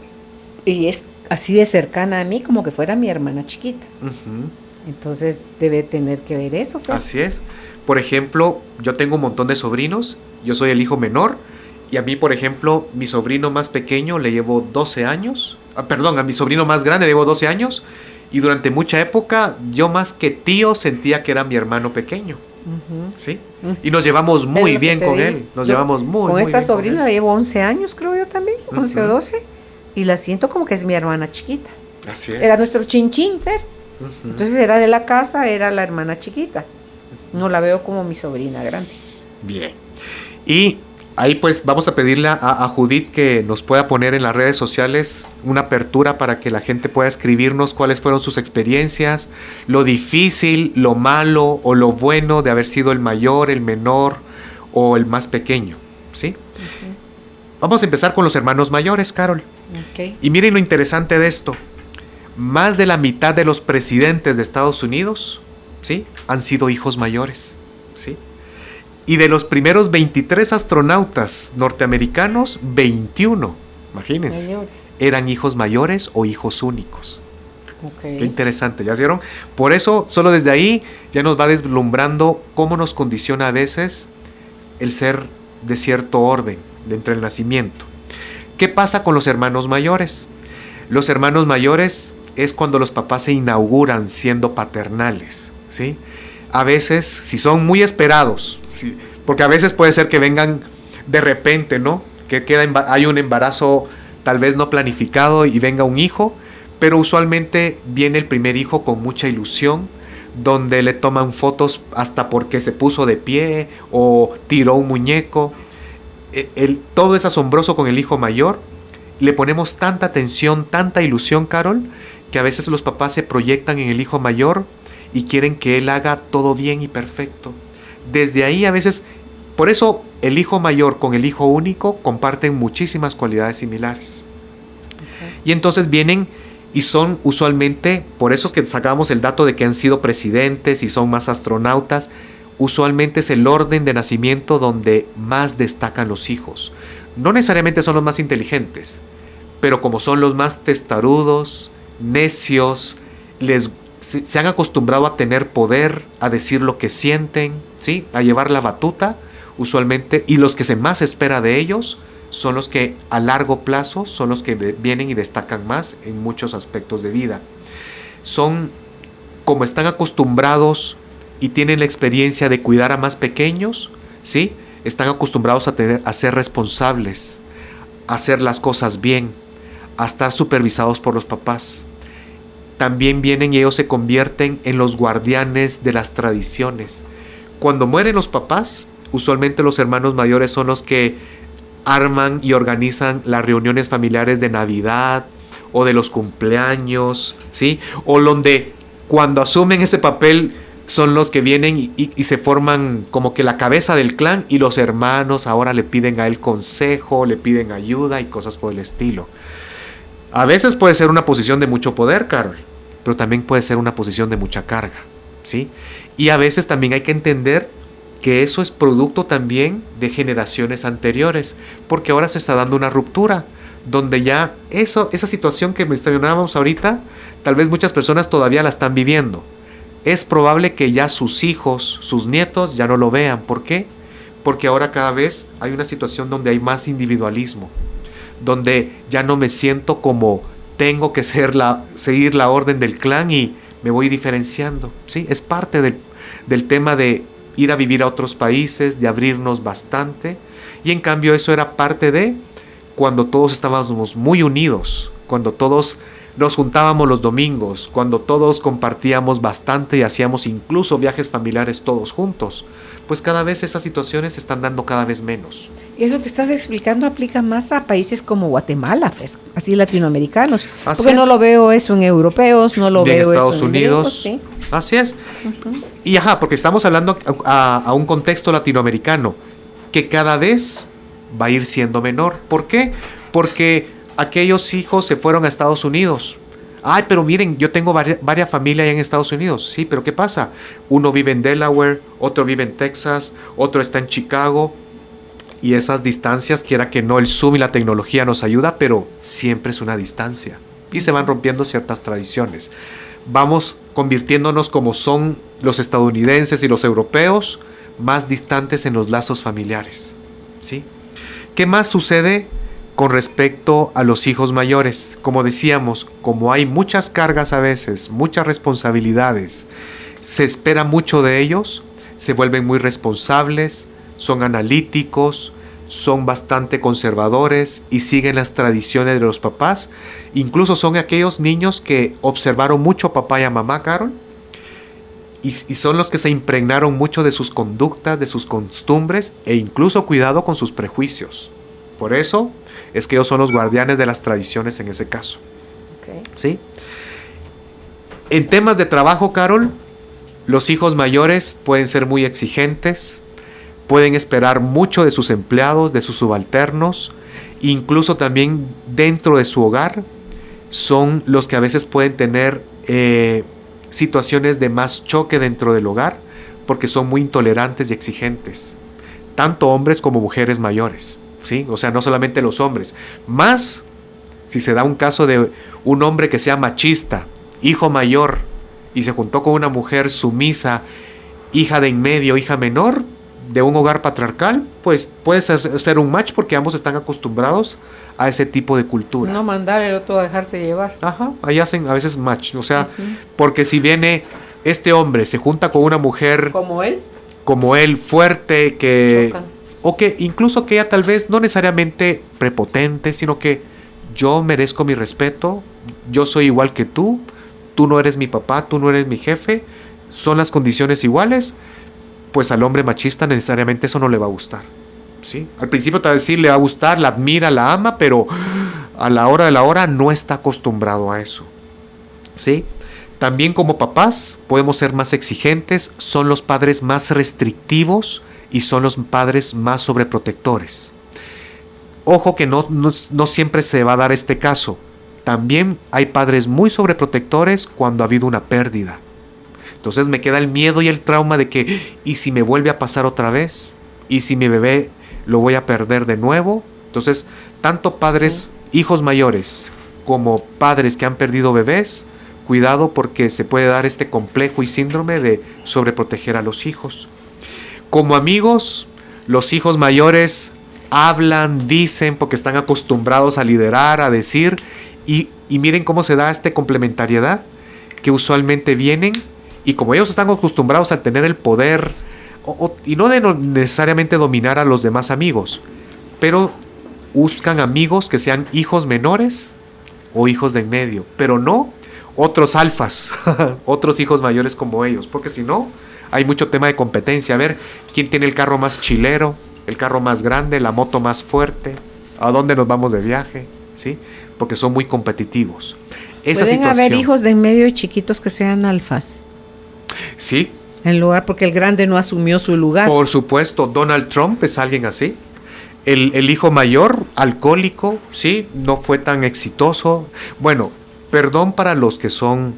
Y es así de cercana a mí como que fuera mi hermana chiquita. Uh-huh. Entonces debe tener que ver eso, Fred. Así es. Por ejemplo, yo tengo un montón de sobrinos. Yo soy el hijo menor. Y a mí, por ejemplo, mi sobrino más pequeño le llevo 12 años. A mi sobrino más grande le llevo 12 años. Y durante mucha época, yo más que tío sentía que era mi hermano pequeño. Uh-huh. ¿Sí? Uh-huh. Y nos llevamos muy bien con él. Nos llevamos muy con muy esta bien sobrina la llevo 11 años, creo yo también. 11 o 12. Y la siento como que es mi hermana chiquita. Así es. Era nuestro chinchín, Fer. Uh-huh. Entonces era de la casa, era la hermana chiquita. No la veo como mi sobrina grande. Bien. Y ahí pues vamos a pedirle a Judith que nos pueda poner en las redes sociales una apertura para que la gente pueda escribirnos cuáles fueron sus experiencias, lo difícil, lo malo o lo bueno de haber sido el mayor, el menor o el más pequeño, ¿sí? Uh-huh. Vamos a empezar con los hermanos mayores, Carol. Okay. Y miren lo interesante de esto. Más de la mitad de los presidentes de Estados Unidos, ¿sí?, han sido hijos mayores, ¿sí? Y de los primeros 23 astronautas norteamericanos, 21, imagínense, mayores, eran hijos mayores o hijos únicos. Okay. Qué interesante, ¿ya vieron? Por eso, solo desde ahí ya nos va deslumbrando cómo nos condiciona a veces el ser de cierto orden, de entre el nacimiento. ¿Qué pasa con los hermanos mayores? Los hermanos mayores es cuando los papás se inauguran siendo paternales, ¿sí? A veces, si son muy esperados, ¿sí?, porque a veces puede ser que vengan de repente, ¿no? Que hay un embarazo tal vez no planificado y venga un hijo, pero usualmente viene el primer hijo con mucha ilusión, donde le toman fotos hasta porque se puso de pie o tiró un muñeco. Todo es asombroso con el hijo mayor. Le ponemos tanta atención, tanta ilusión, Carol, que a veces los papás se proyectan en el hijo mayor y quieren que él haga todo bien y perfecto. Desde ahí a veces, por eso el hijo mayor con el hijo único comparten muchísimas cualidades similares. Okay. Y entonces vienen y son usualmente, por eso es que sacamos el dato de que han sido presidentes y son más astronautas, usualmente es el orden de nacimiento donde más destacan los hijos. No necesariamente son los más inteligentes, pero como son los más testarudos, necios, se han acostumbrado a tener poder, a decir lo que sienten, ¿sí?, a llevar la batuta, usualmente, y los que se más espera de ellos son los que a largo plazo son los que vienen y destacan más en muchos aspectos de vida. Son, como están acostumbrados y tienen la experiencia de cuidar a más pequeños, ¿sí?, están acostumbrados a ser responsables, a hacer las cosas bien, a estar supervisados por los papás. También vienen y ellos se convierten en los guardianes de las tradiciones. Cuando mueren los papás, usualmente los hermanos mayores son los que arman y organizan las reuniones familiares de Navidad o de los cumpleaños, ¿sí? O donde cuando asumen ese papel son los que vienen y se forman como que la cabeza del clan, y los hermanos ahora le piden a él consejo, le piden ayuda y cosas por el estilo. A veces puede ser una posición de mucho poder, Carol, pero también puede ser una posición de mucha carga, ¿sí? Y a veces también hay que entender que eso es producto también de generaciones anteriores, porque ahora se está dando una ruptura, donde ya esa situación que mencionábamos ahorita, tal vez muchas personas todavía la están viviendo. Es probable que ya sus hijos, sus nietos ya no lo vean. ¿Por qué? Porque ahora cada vez hay una situación donde hay más individualismo, donde ya no me siento como tengo que seguir la orden del clan y me voy diferenciando, ¿sí? Es parte del tema de ir a vivir a otros países, de abrirnos bastante. Y en cambio eso era parte de cuando todos estábamos muy unidos, cuando todos nos juntábamos los domingos, cuando todos compartíamos bastante y hacíamos incluso viajes familiares todos juntos. Pues cada vez esas situaciones se están dando cada vez menos. Y eso que estás explicando aplica más a países como Guatemala, Fer, así latinoamericanos. Así porque es. no lo veo eso en europeos, no lo Y en veo Estados eso en Unidos. gringos, sí. Así es. Y porque estamos hablando a un contexto latinoamericano que cada vez va a ir siendo menor. ¿Por qué? Porque aquellos hijos se fueron a Estados Unidos. Ay, pero miren, yo tengo varias familias allá en Estados Unidos. Sí, pero ¿qué pasa? Uno vive en Delaware, otro vive en Texas, otro está en Chicago. Y esas distancias, quiera que no, el Zoom y la tecnología nos ayuda, pero siempre es una distancia. Y se van rompiendo ciertas tradiciones. Vamos convirtiéndonos, como son los estadounidenses y los europeos, más distantes en los lazos familiares. ¿Sí? ¿Qué más sucede con respecto a los hijos mayores? Como decíamos, como hay muchas cargas a veces, muchas responsabilidades, se espera mucho de ellos, se vuelven muy responsables, son analíticos, son bastante conservadores y siguen las tradiciones de los papás. Incluso son aquellos niños que observaron mucho a papá y a mamá, Carol, y son los que se impregnaron mucho de sus conductas, de sus costumbres e incluso cuidado con sus prejuicios. Por eso es que ellos son los guardianes de las tradiciones en ese caso. Okay. ¿Sí? En temas de trabajo, Carol, los hijos mayores pueden ser muy exigentes, pueden esperar mucho de sus empleados, de sus subalternos, incluso también dentro de su hogar, son los que a veces pueden tener situaciones de más choque dentro del hogar, porque son muy intolerantes y exigentes, tanto hombres como mujeres mayores, ¿sí? O sea, no solamente los hombres, más si se da un caso de un hombre que sea machista, hijo mayor, y se juntó con una mujer sumisa, hija de en medio, hija menor, de un hogar patriarcal, pues puede ser un match porque ambos están acostumbrados a ese tipo de cultura. No mandar el otro a dejarse llevar. Ajá, ahí hacen a veces match, o sea, porque si viene este hombre, se junta con una mujer como él fuerte, que chocan. O que incluso que ella tal vez no necesariamente prepotente, sino que yo merezco mi respeto, yo soy igual que tú no eres mi papá, tú no eres mi jefe, son las condiciones iguales, pues al hombre machista necesariamente eso no le va a gustar. ¿Sí? Al principio tal vez sí le va a gustar, la admira, la ama, pero a la hora de la hora no está acostumbrado a eso. ¿Sí? También como papás podemos ser más exigentes, son los padres más restrictivos y son los padres más sobreprotectores. Ojo que no siempre se va a dar este caso. También hay padres muy sobreprotectores cuando ha habido una pérdida. Entonces me queda el miedo y el trauma de que, ¿y si me vuelve a pasar otra vez? ¿Y si mi bebé lo voy a perder de nuevo? Entonces, tanto padres, hijos mayores, como padres que han perdido bebés, cuidado porque se puede dar este complejo y síndrome de sobreproteger a los hijos. Como amigos, los hijos mayores hablan, dicen, porque están acostumbrados a liderar, a decir, y miren cómo se da esta complementariedad, que usualmente vienen, y como ellos están acostumbrados a tener el poder, y no de necesariamente dominar a los demás amigos, pero buscan amigos que sean hijos menores o hijos de en medio, pero no otros alfas, otros hijos mayores como ellos, porque si no, hay mucho tema de competencia. A ver, ¿quién tiene el carro más chilero, el carro más grande, la moto más fuerte? ¿A dónde nos vamos de viaje? ¿Sí? Porque son muy competitivos. Pueden haber hijos de en medio y chiquitos que sean alfas. Sí. En lugar, porque el grande no asumió su lugar. Por supuesto, Donald Trump es alguien así. El hijo mayor, alcohólico, sí, no fue tan exitoso. Bueno, perdón para los que son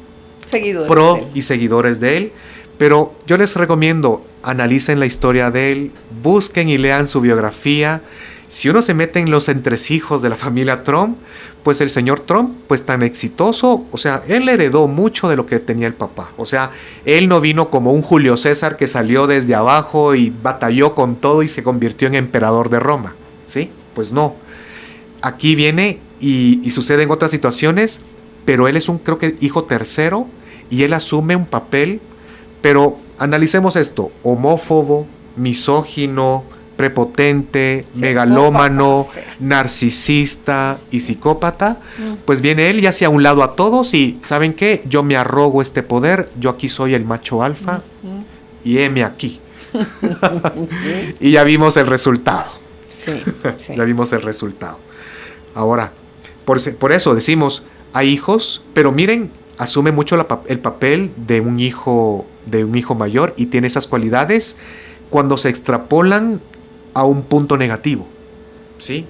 seguidores pro y seguidores de él, pero yo les recomiendo, analicen la historia de él, busquen y lean su biografía. Si uno se mete en los entresijos de la familia Trump, pues el señor Trump, pues tan exitoso, o sea, él heredó mucho de lo que tenía el papá. O sea, él no vino como un Julio César que salió desde abajo y batalló con todo y se convirtió en emperador de Roma, ¿sí? Pues no. Aquí viene y sucede en otras situaciones, pero él es creo que hijo tercero, y él asume un papel, pero analicemos esto: homófobo, misógino, prepotente, megalómano, narcisista y psicópata. Pues viene él y hacia un lado a todos y ¿saben qué? Yo me arrogo este poder, yo aquí soy el macho alfa y heme aquí. Y ya vimos el resultado. Sí, sí. Ya vimos el resultado. Ahora, por eso decimos, hay hijos, pero miren, asume mucho el papel de un hijo mayor y tiene esas cualidades cuando se extrapolan a un punto negativo, ¿sí?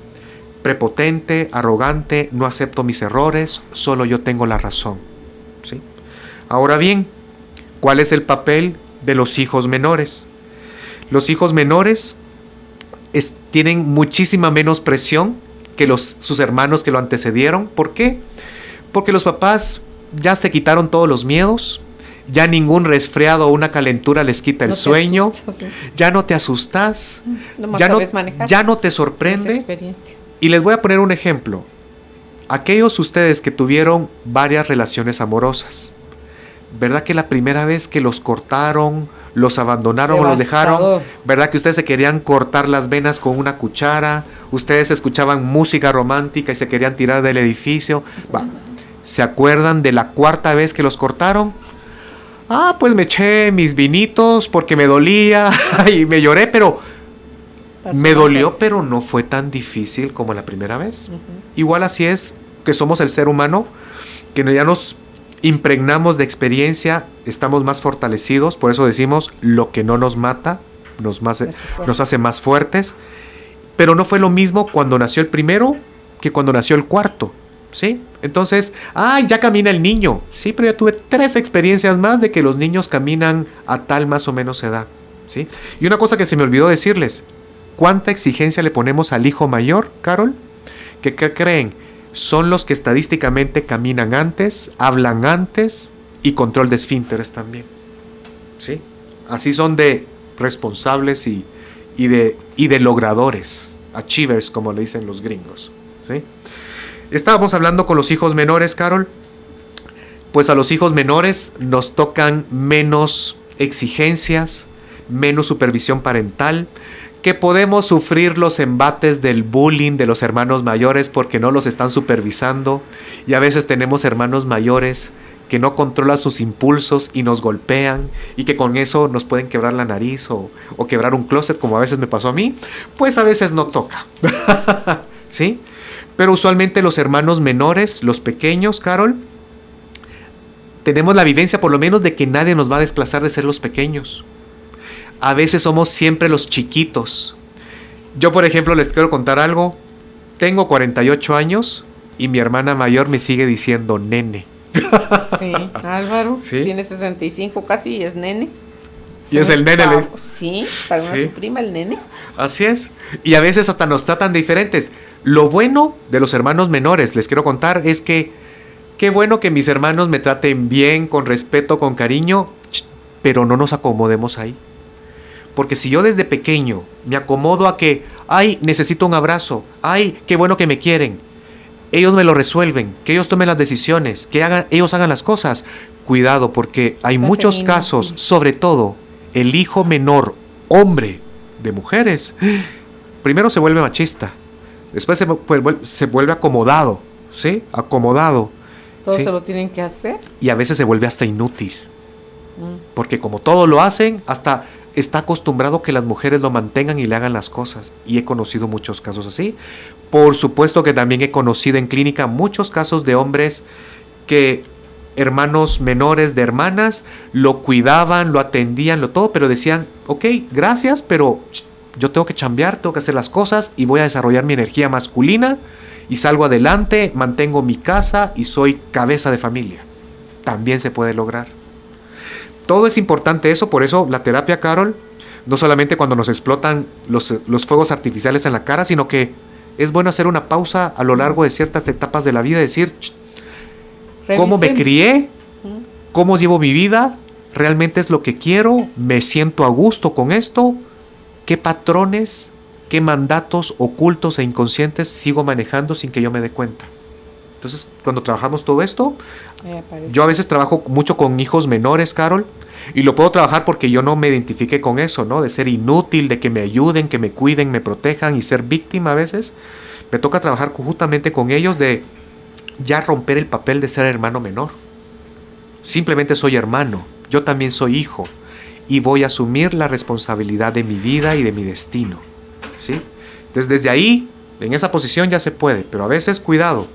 Prepotente, arrogante, no acepto mis errores, solo yo tengo la razón, ¿sí? Ahora bien, ¿cuál es el papel de los hijos menores? Los hijos menores tienen muchísima menos presión que sus hermanos que lo antecedieron. ¿Por qué? Porque los papás ya se quitaron todos los miedos. Ya ningún resfriado o una calentura les quita el sueño. Asustas, ¿sí? Ya no te asustas. Manejar. Ya no te sorprende. Y les voy a poner un ejemplo. Aquellos ustedes que tuvieron varias relaciones amorosas, ¿verdad que la primera vez que los cortaron, los abandonaron o los dejaron, verdad que ustedes se querían cortar las venas con una cuchara? Ustedes escuchaban música romántica y se querían tirar del edificio. ¿Se acuerdan de la cuarta vez que los cortaron? Pues me eché mis vinitos porque me dolía y me lloré, pero me dolió, pero no fue tan difícil como la primera vez. Igual así es que somos el ser humano, que ya nos impregnamos de experiencia, estamos más fortalecidos. Por eso decimos, lo que no nos mata nos hace más fuertes. Pero no fue lo mismo cuando nació el primero que cuando nació el cuarto, ¿sí? Entonces, ya camina el niño. Sí, pero ya tuve 3 experiencias más de que los niños caminan a tal más o menos edad, ¿sí? Y una cosa que se me olvidó decirles: ¿cuánta exigencia le ponemos al hijo mayor, Carol? ¿Qué creen? Son los que estadísticamente caminan antes, hablan antes y control de esfínteres también, ¿sí? Así son de responsables y de logradores, achievers, como le dicen los gringos, ¿sí? Estábamos hablando con los hijos menores, Carol. Pues a los hijos menores nos tocan menos exigencias, menos supervisión parental, que podemos sufrir los embates del bullying de los hermanos mayores porque no los están supervisando, y a veces tenemos hermanos mayores que no controlan sus impulsos y nos golpean, y que con eso nos pueden quebrar la nariz o quebrar un closet, como a veces me pasó a mí. Pues a veces no toca. ¿Sí? Pero usualmente los hermanos menores, los pequeños, Carol, tenemos la vivencia por lo menos de que nadie nos va a desplazar de ser los pequeños. A veces somos siempre los chiquitos. Yo, por ejemplo, les quiero contar algo. Tengo 48 años y mi hermana mayor me sigue diciendo nene. Sí, Álvaro, ¿sí? Tiene 65 casi y es nene. Y es el nene. Sí, para una su prima el nene. Así es. Y a veces hasta nos tratan de diferentes. Lo bueno de los hermanos menores, les quiero contar, es que qué bueno que mis hermanos me traten bien, con respeto, con cariño, pero no nos acomodemos ahí. Porque si yo desde pequeño me acomodo a que, necesito un abrazo, qué bueno que me quieren, ellos me lo resuelven, que ellos tomen las decisiones, que ellos hagan las cosas, cuidado, porque hay muchos casos, sobre todo el hijo menor, hombre de mujeres, primero se vuelve machista, después se vuelve acomodado, ¿sí? Acomodado. Todo ¿sí? se lo tienen que hacer. Y a veces se vuelve hasta inútil. Porque como todo lo hacen, hasta está acostumbrado que las mujeres lo mantengan y le hagan las cosas. Y he conocido muchos casos así. Por supuesto que también he conocido en clínica muchos casos de hombres que hermanos menores de hermanas lo cuidaban, lo atendían, todo, pero decían, ok, gracias, pero yo tengo que chambear, tengo que hacer las cosas y voy a desarrollar mi energía masculina y salgo adelante, mantengo mi casa y soy cabeza de familia. También se puede lograr. Todo es importante eso, por eso la terapia, Carol, no solamente cuando nos explotan los fuegos artificiales en la cara, sino que es bueno hacer una pausa a lo largo de ciertas etapas de la vida, decir, ¿cómo me crié? ¿Cómo llevo mi vida? ¿Realmente es lo que quiero? ¿Me siento a gusto con esto? ¿Qué patrones, qué mandatos ocultos e inconscientes sigo manejando sin que yo me dé cuenta? Entonces, cuando trabajamos todo esto, yo a veces trabajo mucho con hijos menores, Carol, Y lo puedo trabajar porque yo no me identifique con eso, ¿no? De ser inútil, de que me ayuden, que me cuiden, me protejan y ser víctima a veces. Me toca trabajar justamente con ellos de ya romper el papel de ser hermano menor. Simplemente soy hermano, yo también soy hijo y voy a asumir la responsabilidad de mi vida y de mi destino, ¿sí? Entonces desde ahí, en esa posición ya se puede, pero a veces cuidado,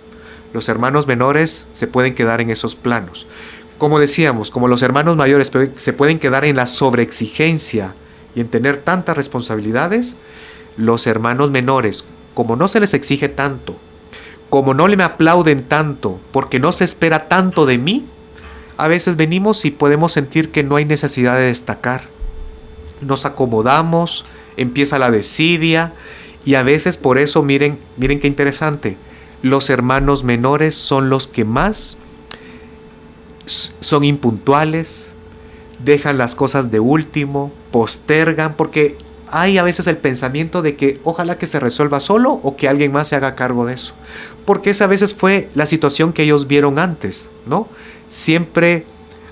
los hermanos menores se pueden quedar en esos planos. Como decíamos, como los hermanos mayores se pueden quedar en la sobreexigencia y en tener tantas responsabilidades, los hermanos menores, como no se les exige tanto, como no me aplauden tanto, porque no se espera tanto de mí, a veces venimos y podemos sentir que no hay necesidad de destacar. Nos acomodamos, empieza la desidia y a veces por eso, miren qué interesante, los hermanos menores son los que más son impuntuales, dejan las cosas de último, postergan, porque hay a veces el pensamiento de que ojalá que se resuelva solo o que alguien más se haga cargo de eso. Porque esa a veces fue la situación que ellos vieron antes, ¿no? Siempre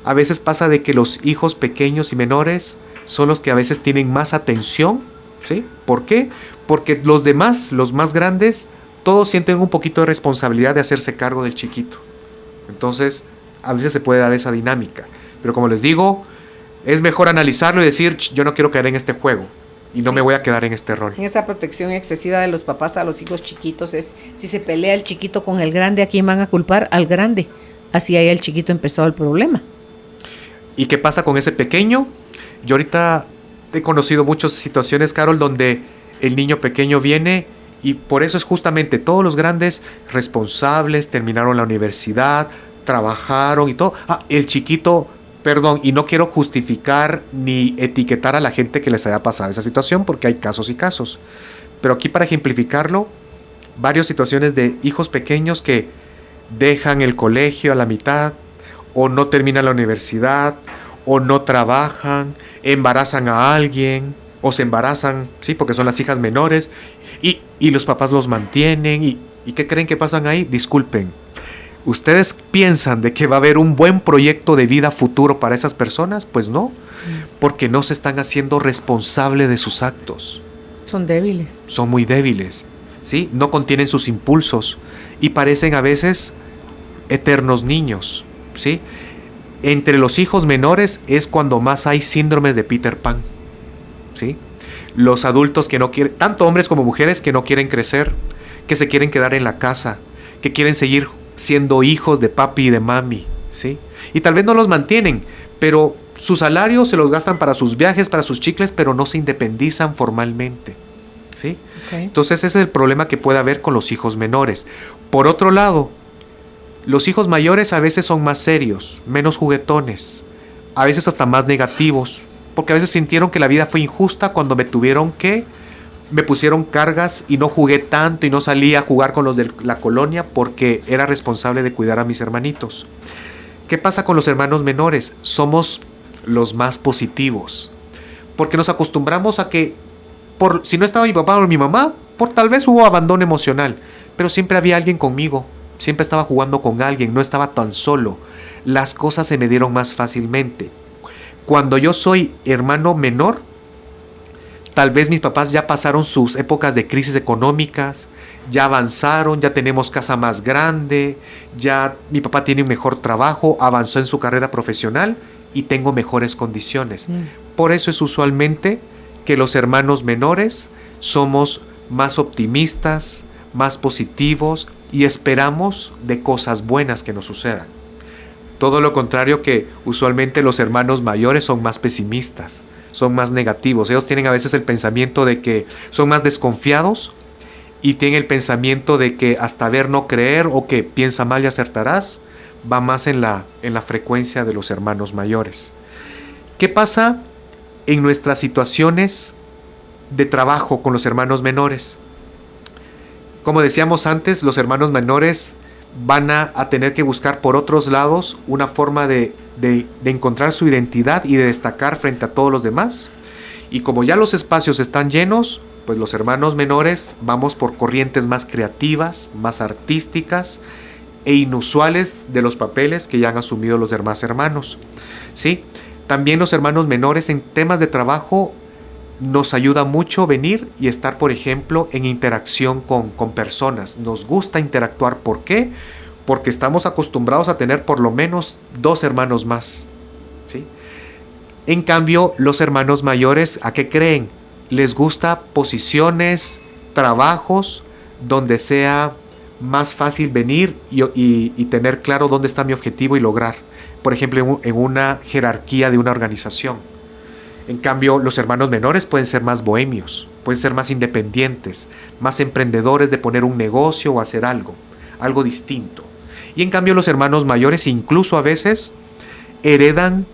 a veces pasa de que los hijos pequeños y menores son los que a veces tienen más atención, ¿sí? ¿Por qué? Porque los demás, los más grandes, todos sienten un poquito de responsabilidad de hacerse cargo del chiquito. Entonces, a veces se puede dar esa dinámica. Pero como les digo, es mejor analizarlo y decir, yo no quiero caer en este juego. Y no me voy a quedar en este rol. En esa protección excesiva de los papás a los hijos chiquitos es, si se pelea el chiquito con el grande, ¿a quién van a culpar? Al grande. Así ahí el chiquito empezó el problema. ¿Y qué pasa con ese pequeño? Yo ahorita he conocido muchas situaciones, Carol, donde el niño pequeño viene y por eso es justamente todos los grandes responsables, terminaron la universidad, trabajaron y todo. El chiquito... Perdón, y no quiero justificar ni etiquetar a la gente que les haya pasado esa situación porque hay casos y casos. Pero aquí para ejemplificarlo, varias situaciones de hijos pequeños que dejan el colegio a la mitad o no terminan la universidad o no trabajan, embarazan a alguien o se embarazan, sí, porque son las hijas menores y los papás los mantienen y ¿qué creen que pasan ahí? Disculpen. ¿Ustedes piensan de que va a haber un buen proyecto de vida futuro para esas personas? Pues no, porque no se están haciendo responsable de sus actos. Son débiles. Son muy débiles, ¿sí? No contienen sus impulsos y parecen a veces eternos niños, ¿sí? Entre los hijos menores es cuando más hay síndromes de Peter Pan, ¿sí? Los adultos que no quieren, tanto hombres como mujeres que no quieren crecer, que se quieren quedar en la casa, que quieren seguir siendo hijos de papi y de mami, ¿sí? Y tal vez no los mantienen, pero su salario se los gastan para sus viajes, para sus chicles, pero no se independizan formalmente, ¿sí? Okay. Entonces ese es el problema que puede haber con los hijos menores. Por otro lado, los hijos mayores a veces son más serios, menos juguetones, a veces hasta más negativos, porque a veces sintieron que la vida fue injusta cuando me pusieron cargas y no jugué tanto y no salí a jugar con los de la colonia porque era responsable de cuidar a mis hermanitos. ¿Qué pasa con los hermanos menores? Somos los más positivos, porque nos acostumbramos a que si no estaba mi papá o mi mamá, tal vez hubo abandono emocional, pero siempre había alguien conmigo, siempre estaba jugando con alguien, no estaba tan solo. Las cosas se me dieron más fácilmente. Cuando yo soy hermano menor, tal vez mis papás ya pasaron sus épocas de crisis económicas, ya avanzaron, ya tenemos casa más grande, ya mi papá tiene un mejor trabajo, avanzó en su carrera profesional y tengo mejores condiciones. Por eso es usualmente que los hermanos menores somos más optimistas, más positivos y esperamos de cosas buenas que nos sucedan. Todo lo contrario que usualmente los hermanos mayores son más pesimistas. Son más negativos, ellos tienen a veces el pensamiento de que son más desconfiados y tienen el pensamiento de que hasta ver no creer o que piensa mal y acertarás, va más en la frecuencia de los hermanos mayores. ¿Qué pasa en nuestras situaciones de trabajo con los hermanos menores? Como decíamos antes, los hermanos menores van a tener que buscar por otros lados una forma de encontrar su identidad y de destacar frente a todos los demás. Y como ya los espacios están llenos, pues los hermanos menores vamos por corrientes más creativas, más artísticas e inusuales de los papeles que ya han asumido los demás hermanos, ¿sí? También los hermanos menores en temas de trabajo nos ayuda mucho venir y estar, por ejemplo, en interacción con personas. Nos gusta interactuar. ¿Por qué? Porque estamos acostumbrados a tener por lo menos 2 hermanos más, ¿sí? En cambio, los hermanos mayores, ¿a qué creen? Les gusta posiciones, trabajos, donde sea más fácil venir y tener claro dónde está mi objetivo y lograr. Por ejemplo, en una jerarquía de una organización. En cambio, los hermanos menores pueden ser más bohemios, pueden ser más independientes, más emprendedores de poner un negocio o hacer algo distinto. Y en cambio, los hermanos mayores incluso a veces heredan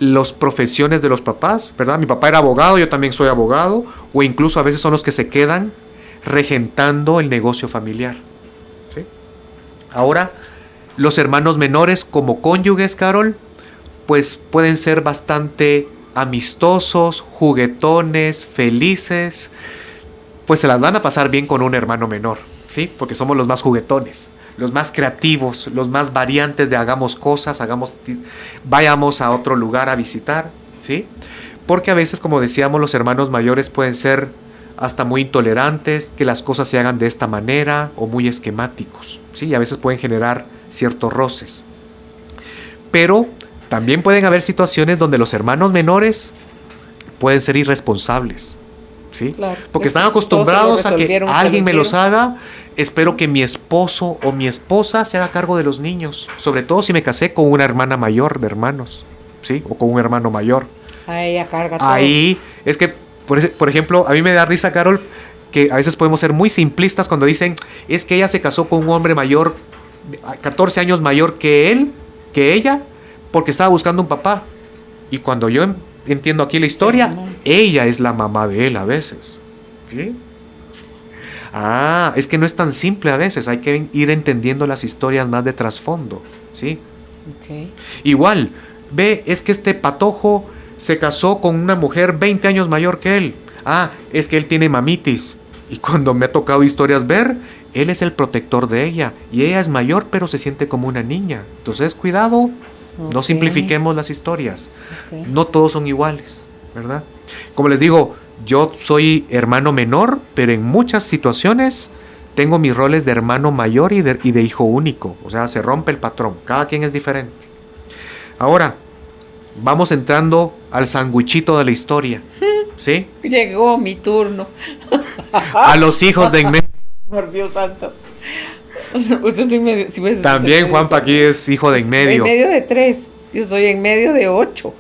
las profesiones de los papás, ¿verdad? Mi papá era abogado, yo también soy abogado, o incluso a veces son los que se quedan regentando el negocio familiar, ¿sí? Ahora, los hermanos menores como cónyuges, Carol, pues pueden ser bastante amistosos, juguetones, felices, pues se las van a pasar bien con un hermano menor, ¿sí? Porque somos los más juguetones, los más creativos, los más variantes de hagamos cosas, vayamos a otro lugar a visitar, ¿sí? Porque a veces, como decíamos, los hermanos mayores pueden ser hasta muy intolerantes, que las cosas se hagan de esta manera, o muy esquemáticos, ¿sí? Y a veces pueden generar ciertos roces. Pero también pueden haber situaciones donde los hermanos menores pueden ser irresponsables, ¿sí? Claro, porque están acostumbrados a que alguien me los haga. Espero que mi esposo o mi esposa se haga cargo de los niños, sobre todo si me casé con una hermana mayor de hermanos, ¿sí? O con un hermano mayor. Ahí ella carga todo. Ahí es que, por ejemplo, a mí me da risa, Carol, que a veces podemos ser muy simplistas cuando dicen, es que ella se casó con un hombre mayor, 14 años mayor que él, que ella, porque estaba buscando un papá. Y cuando yo entiendo aquí la historia, sí, ella es la mamá de él a veces, ¿sí? Es que no es tan simple a veces, hay que ir entendiendo las historias más de trasfondo, ¿sí? Okay. Igual, es que este patojo se casó con una mujer 20 años mayor que él. Es que él tiene mamitis. Y cuando me ha tocado historias ver, él es el protector de ella. Y ella es mayor, pero se siente como una niña. Entonces, cuidado, no simplifiquemos las historias. No todos son iguales, ¿verdad? Como les digo, yo soy hermano menor, pero en muchas situaciones tengo mis roles de hermano mayor y de hijo único. O sea, se rompe el patrón. Cada quien es diferente. Ahora, vamos entrando al sandwichito de la historia, ¿sí? Llegó mi turno. A los hijos de en medio. Por Dios santo. Usted es en medio. Si también Juanpa aquí es hijo de en medio. En medio de 3. Yo soy en medio de 8.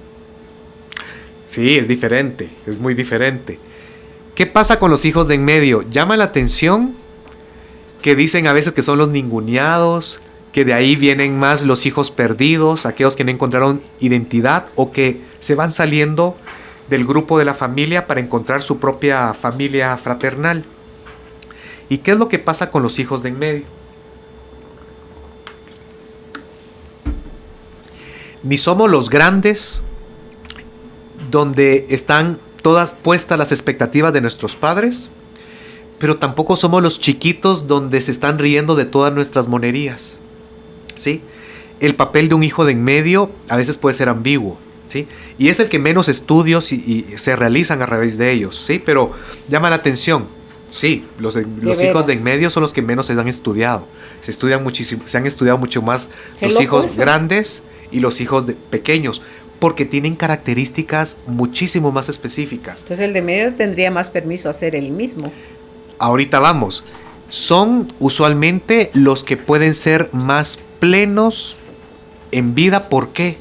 Sí, es diferente, es muy diferente. ¿Qué pasa con los hijos de en medio? Llama la atención que dicen a veces que son los ninguneados, que de ahí vienen más los hijos perdidos, aquellos que no encontraron identidad o que se van saliendo del grupo de la familia para encontrar su propia familia fraternal. ¿Y qué es lo que pasa con los hijos de en medio? Ni somos los grandes, donde están todas puestas las expectativas de nuestros padres, pero tampoco somos los chiquitos donde se están riendo de todas nuestras monerías, ¿sí? El papel de un hijo de en medio a veces puede ser ambiguo, ¿sí? Y es el que menos estudios y se realizan a raíz de ellos, ¿sí? Pero llama la atención, sí, los hijos de en medio son los que menos se han estudiado. Se han estudiado mucho más los hijos grandes y los hijos pequeños, porque tienen características muchísimo más específicas. Entonces el de medio tendría más permiso a ser el mismo. Ahorita vamos. Son usualmente los que pueden ser más plenos en vida. ¿Por qué?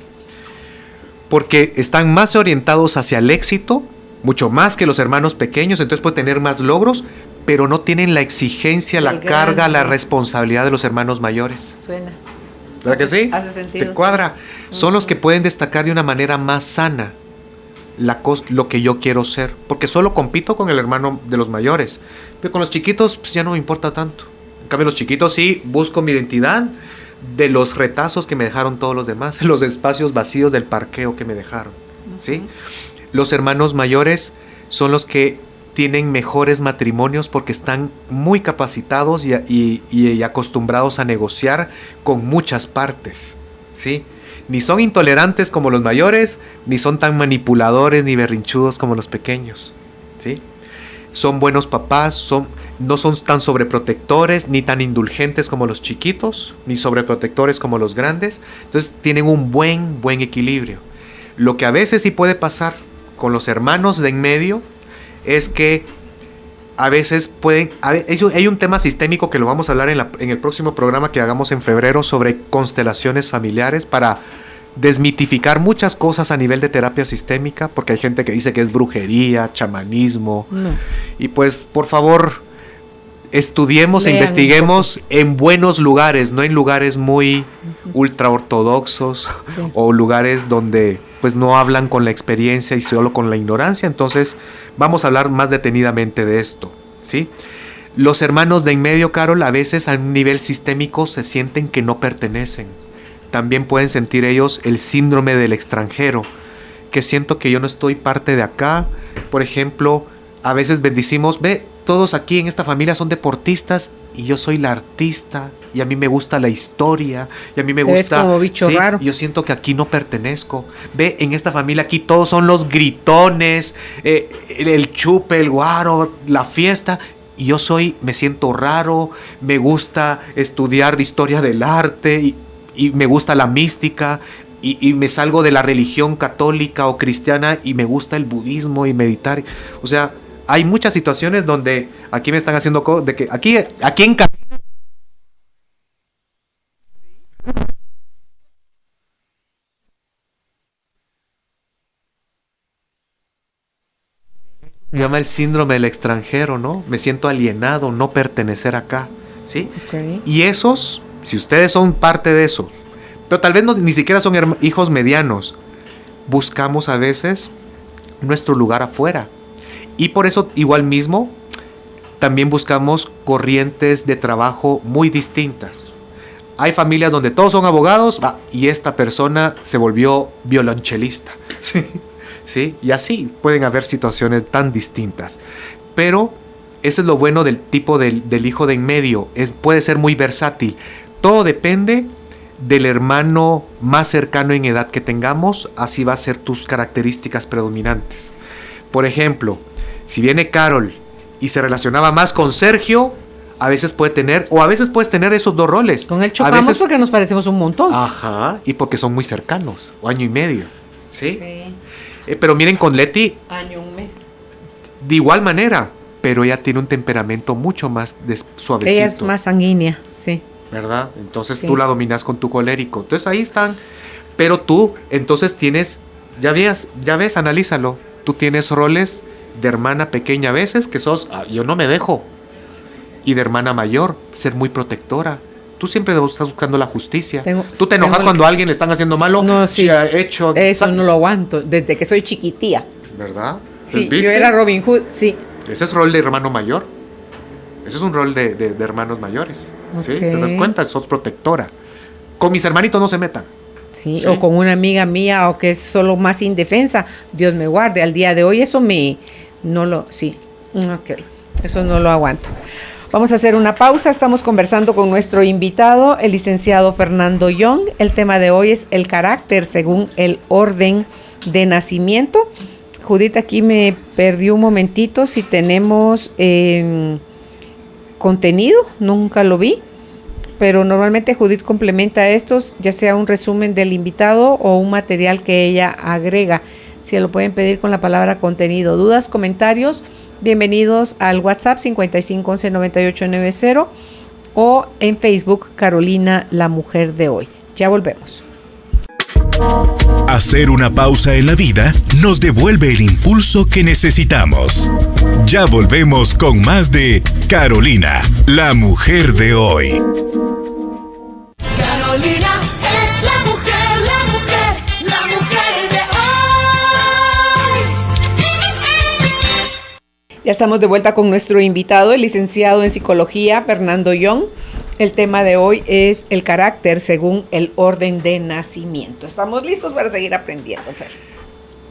Porque están más orientados hacia el éxito, mucho más que los hermanos pequeños, entonces pueden tener más logros, pero no tienen la exigencia, la carga, la responsabilidad de los hermanos mayores. Suena. ¿Verdad que sí? Hace sentido. ¿Te cuadra? Sí. Son los que pueden destacar de una manera más sana lo que yo quiero ser. Porque solo compito con el hermano de los mayores. Pero con los chiquitos pues ya no me importa tanto. En cambio, los chiquitos sí busco mi identidad de los retazos que me dejaron todos los demás. Los espacios vacíos del parqueo que me dejaron. ¿Sí? Los hermanos mayores son los que tienen mejores matrimonios porque están muy capacitados y acostumbrados a negociar con muchas partes, ¿sí? Ni son intolerantes como los mayores, ni son tan manipuladores ni berrinchudos como los pequeños, ¿sí? Son buenos papás, no son tan sobreprotectores ni tan indulgentes como los chiquitos, ni sobreprotectores como los grandes. Entonces tienen un buen equilibrio. Lo que a veces sí puede pasar con los hermanos de en medio es que a veces hay un tema sistémico que lo vamos a hablar en el próximo programa que hagamos en febrero sobre constelaciones familiares, para desmitificar muchas cosas a nivel de terapia sistémica, porque hay gente que dice que es brujería, chamanismo. No. Y pues, por favor, estudiemos e investiguemos en buenos lugares, no en lugares muy ultra ortodoxos, sí, o lugares donde pues no hablan con la experiencia y solo con la ignorancia. Entonces vamos a hablar más detenidamente de esto, ¿sí? Los hermanos de en medio, Carol, a veces a un nivel sistémico se sienten que no pertenecen. También pueden sentir ellos el síndrome del extranjero, que siento que yo no estoy parte de acá. Por ejemplo, a veces bendecimos, todos aquí en esta familia son deportistas y yo soy la artista y a mí me gusta la historia y a mí me gusta, como bicho raro. Yo siento que aquí no pertenezco. En esta familia aquí todos son los gritones, el chupe, el guaro, la fiesta, y yo me siento raro. Me gusta estudiar historia del arte y me gusta la mística, y me salgo de la religión católica o cristiana y me gusta el budismo y meditar. O sea, hay muchas situaciones donde aquí me están haciendo de que aquí en se llama el síndrome del extranjero, ¿no? Me siento alienado, no pertenecer acá, ¿sí? Okay. Y esos, si ustedes son parte de eso, pero tal vez ni siquiera son hijos medianos, buscamos a veces nuestro lugar afuera. Y por eso, igual mismo, también buscamos corrientes de trabajo muy distintas. Hay familias donde todos son abogados, y esta persona se volvió violonchelista, ¿sí? ¿Sí? Y así pueden haber situaciones tan distintas. Pero eso es lo bueno del tipo del hijo de en medio. Puede ser muy versátil. Todo depende del hermano más cercano en edad que tengamos. Así va a ser tus características predominantes. Por ejemplo, si viene Carol y se relacionaba más con Sergio, a veces puedes tener esos dos roles. Con él chocamos porque nos parecemos un montón. Ajá, y porque son muy cercanos, o año y medio. ¿Sí? Pero miren con Leti. Año, un mes. De igual manera, pero ella tiene un temperamento mucho más suavecito. Ella es más sanguínea, sí. ¿Verdad? Entonces tú la dominas con tu colérico. Entonces ahí están. Pero tú, entonces tienes, ya ves, analízalo. Tú tienes roles de hermana pequeña a veces que yo no me dejo. Y de hermana mayor, ser muy protectora. Tú siempre estás buscando la justicia. Tú te enojas cuando a alguien le están haciendo malo. No, sí. Eso no lo aguanto, desde que soy chiquitía. ¿Verdad? Sí, yo era Robin Hood, sí. Ese es rol de hermano mayor. Ese es un rol de hermanos mayores. Okay. ¿Sí? ¿Te das cuenta? Sos protectora. Con mis hermanitos no se metan. Sí, o con una amiga mía, o que es solo más indefensa. Dios me guarde. Al día de hoy eso eso no lo aguanto. Vamos a hacer una pausa. Estamos conversando con nuestro invitado, el licenciado Fernando Young. El tema de hoy es el carácter según el orden de nacimiento. Judith, aquí me perdió un momentito si tenemos contenido, nunca lo vi, pero normalmente Judith complementa estos, ya sea un resumen del invitado o un material que ella agrega. Si lo pueden pedir con la palabra contenido. Dudas, comentarios, bienvenidos al WhatsApp 55 11 98 90 o en Facebook Carolina, la mujer de hoy. Ya volvemos. Hacer una pausa en la vida nos devuelve el impulso que necesitamos. Ya volvemos con más de Carolina, la mujer de hoy. Carolina es la mujer de hoy. Ya estamos de vuelta con nuestro invitado, el licenciado en psicología, Fernando Young. El tema de hoy es el carácter según el orden de nacimiento. ¿Estamos listos para seguir aprendiendo, Fer?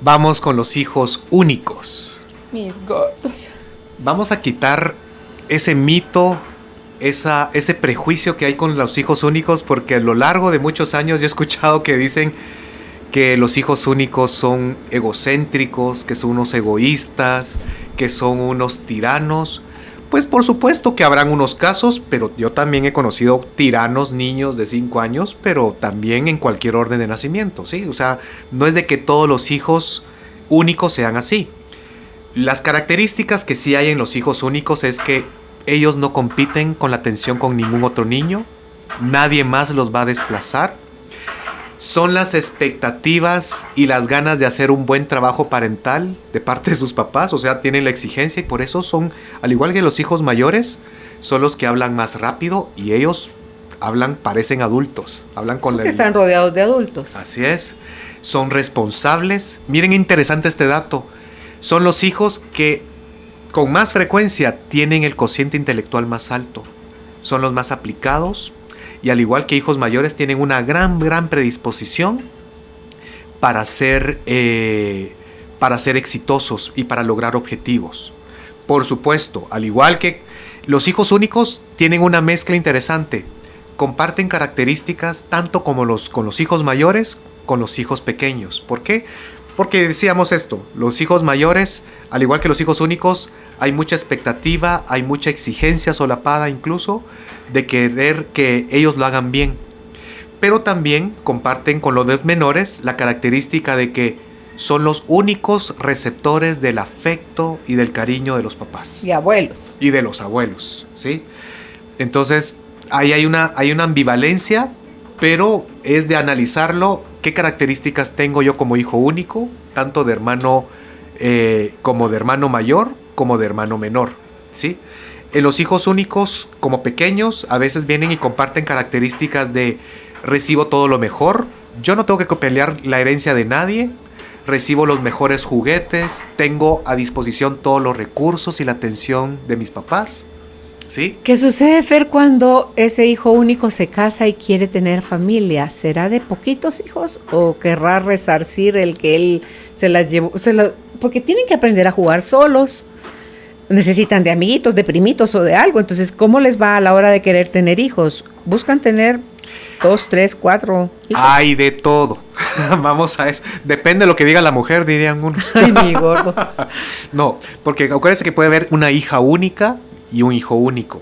Vamos con los hijos únicos. Mis gordos. Vamos a quitar ese mito ese prejuicio que hay con los hijos únicos, porque a lo largo de muchos años yo he escuchado que dicen que los hijos únicos son egocéntricos, que son unos egoístas, que son unos tiranos. Pues por supuesto que habrán unos casos, pero yo también he conocido tiranos, niños de 5 años, pero también en cualquier orden de nacimiento, ¿sí? O sea, no es de que todos los hijos únicos sean así. Las características que sí hay en los hijos únicos es que ellos no compiten con la atención con ningún otro niño, nadie más los va a desplazar. Son las expectativas y las ganas de hacer un buen trabajo parental de parte de sus papás, o sea, tienen la exigencia y por eso son, al igual que los hijos mayores, son los que hablan más rápido y ellos parecen adultos, hablan con que están rodeados de adultos. Así es, son responsables. Miren, interesante este dato, son los hijos que con más frecuencia tienen el cociente intelectual más alto, son los más aplicados. Y al igual que hijos mayores tienen una gran predisposición para ser exitosos y para lograr objetivos. Por supuesto, al igual que los hijos únicos tienen una mezcla interesante. Comparten características tanto como con los hijos mayores, con los hijos pequeños. ¿Por qué? Porque decíamos esto, los hijos mayores, al igual que los hijos únicos, hay mucha expectativa, hay mucha exigencia solapada incluso, de querer que ellos lo hagan bien. Pero también comparten con los menores la característica de que son los únicos receptores del afecto y del cariño de los papás. Y abuelos. Y de los abuelos, ¿sí? Entonces, ahí hay una ambivalencia, pero es de analizarlo, qué características tengo yo como hijo único, tanto de hermano como de hermano mayor, como de hermano menor, ¿sí? Los hijos únicos, como pequeños, a veces vienen y comparten características de recibo todo lo mejor, yo no tengo que pelear la herencia de nadie, recibo los mejores juguetes, tengo a disposición todos los recursos y la atención de mis papás, ¿sí? ¿Qué sucede, Fer, cuando ese hijo único se casa y quiere tener familia? ¿Será de poquitos hijos o querrá resarcir el que él se las llevó? Porque tienen que aprender a jugar solos. Necesitan de amiguitos, de primitos o de algo. Entonces, ¿cómo les va a la hora de querer tener hijos? ¿Buscan tener 2, 3, 4 hijos? Hay de todo. Vamos a eso. Depende de lo que diga la mujer, dirían unos. Ay, mi gordo. No, porque acuérdense que puede haber una hija única y un hijo único.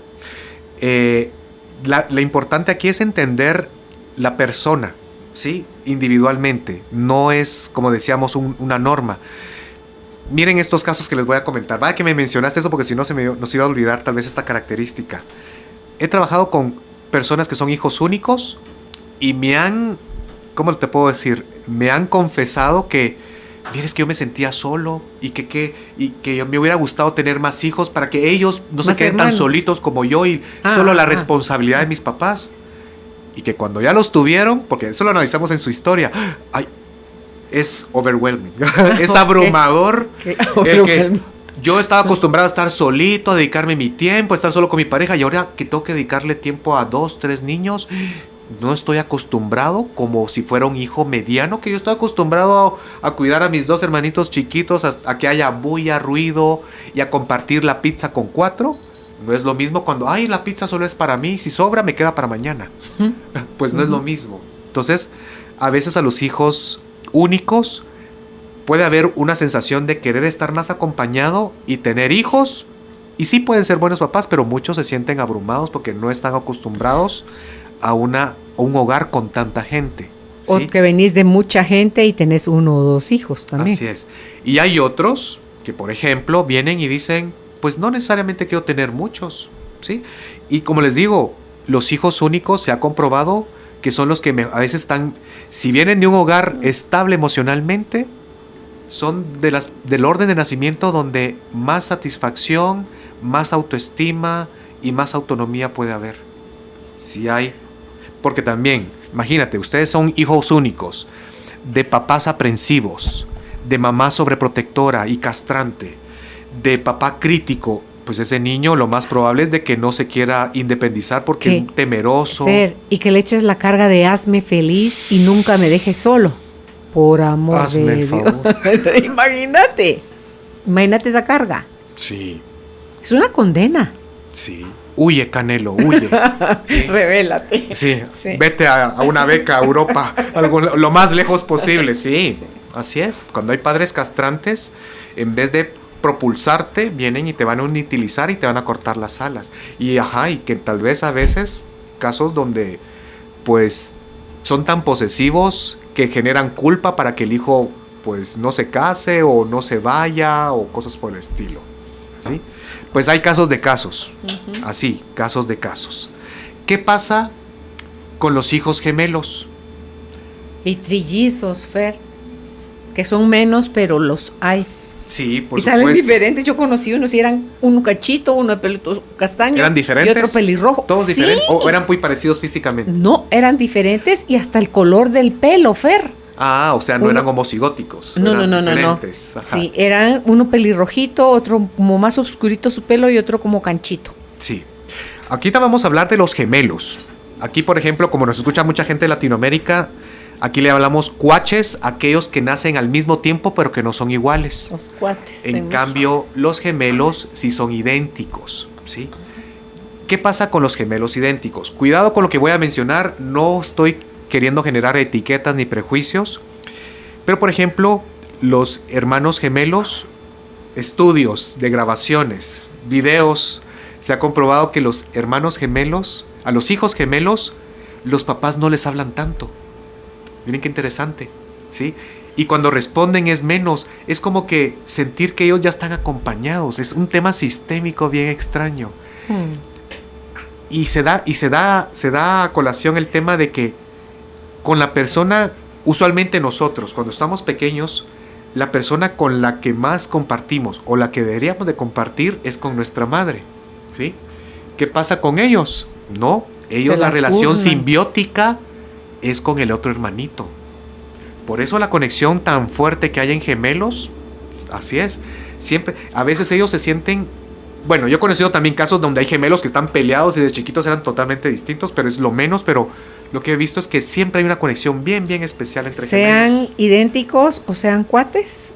Lo importante aquí es entender la persona, ¿sí? Individualmente. No es, como decíamos, una norma. Miren estos casos que les voy a comentar. Vaya que me mencionaste eso porque si no nos iba a olvidar tal vez esta característica. He trabajado con personas que son hijos únicos y me han, ¿cómo te puedo decir? Me han confesado que, mira, es que yo me sentía solo y que me hubiera gustado tener más hijos para que ellos no se queden tan solitos como yo y solo la responsabilidad de mis papás. Y que cuando ya los tuvieron, porque eso lo analizamos en su historia, ay, es overwhelming, es abrumador. El que yo estaba acostumbrado a estar solito, a dedicarme mi tiempo, a estar solo con mi pareja y ahora que tengo que dedicarle tiempo a 2, 3 niños, no estoy acostumbrado como si fuera un hijo mediano, que yo estoy acostumbrado a cuidar a mis 2 hermanitos chiquitos, a que haya bulla, ruido y a compartir la pizza con 4. No es lo mismo cuando, ay, la pizza solo es para mí, si sobra me queda para mañana. Pues no es lo mismo. Entonces, a veces a los hijos únicos puede haber una sensación de querer estar más acompañado y tener hijos, y sí pueden ser buenos papás, pero muchos se sienten abrumados porque no están acostumbrados a un hogar con tanta gente, ¿sí? O que venís de mucha gente y tenés 1 o 2 hijos también. Así es. Y hay otros que, por ejemplo, vienen y dicen, pues no necesariamente quiero tener muchos, ¿sí? Y como les digo, los hijos únicos se ha comprobado que son los que a veces están, si vienen de un hogar estable emocionalmente, son del orden de nacimiento donde más satisfacción, más autoestima y más autonomía puede haber. Si hay, porque también, imagínate, ustedes son hijos únicos, de papás aprensivos, de mamá sobreprotectora y castrante, de papá crítico. Pues ese niño lo más probable es de que no se quiera independizar porque es temeroso. Fer, y que le eches la carga de hazme feliz y nunca me dejes solo. Por amor hazme de el Dios. favor. Imagínate esa carga. Sí. Es una condena. Sí. Huye, Canelo, huye. Sí. Revélate. Sí. Sí. Vete a una beca a Europa, lo más lejos posible, sí. Así es. Cuando hay padres castrantes, en vez de propulsarte, vienen y te van a utilizar y te van a cortar las alas. Y que tal vez a veces, casos donde pues son tan posesivos que generan culpa para que el hijo pues no se case o no se vaya o cosas por el estilo, ¿sí? Pues hay casos de casos, así, casos de casos. ¿Qué pasa con los hijos gemelos? Y trillizos, Fer, que son menos, pero los hay. Sí, por y salen supuesto. diferentes. Yo conocí unos y eran uno cachito, uno de pelito castaño. ¿Eran diferentes? Y otro pelirrojo. ¿Todos Sí. diferentes? ¿O eran muy parecidos físicamente? No, eran diferentes y hasta el color del pelo, Fer. O sea, no eran homocigóticos. No, eran no. diferentes. Ajá. Sí, eran uno pelirrojito, otro como más oscurito su pelo y otro como canchito. Sí. Aquí te vamos a hablar de los gemelos. Aquí, por ejemplo, como nos escucha mucha gente de Latinoamérica, aquí le hablamos cuaches, aquellos que nacen al mismo tiempo pero que no son iguales. Los cuates. En cambio, los gemelos sí son idénticos, ¿sí? ¿Qué pasa con los gemelos idénticos? Cuidado con lo que voy a mencionar, no estoy queriendo generar etiquetas ni prejuicios, pero por ejemplo, los hermanos gemelos, estudios de grabaciones, videos, se ha comprobado que los hermanos gemelos, a los hijos gemelos, los papás no les hablan tanto. Miren qué interesante, ¿sí? Y cuando responden es menos, es como que sentir que ellos ya están acompañados, es un tema sistémico bien extraño. Y se da a colación el tema de que con la persona, usualmente nosotros, cuando estamos pequeños, la persona con la que más compartimos o la que deberíamos de compartir es con nuestra madre, ¿sí? ¿Qué pasa con ellos? No, ellos la relación simbiótica es con el otro hermanito. Por eso la conexión tan fuerte que hay en gemelos, así es. Siempre, a veces ellos se sienten... Bueno, yo he conocido también casos donde hay gemelos que están peleados y de chiquitos eran totalmente distintos, pero es lo menos, pero lo que he visto es que siempre hay una conexión bien especial entre gemelos. Sean idénticos o sean cuates.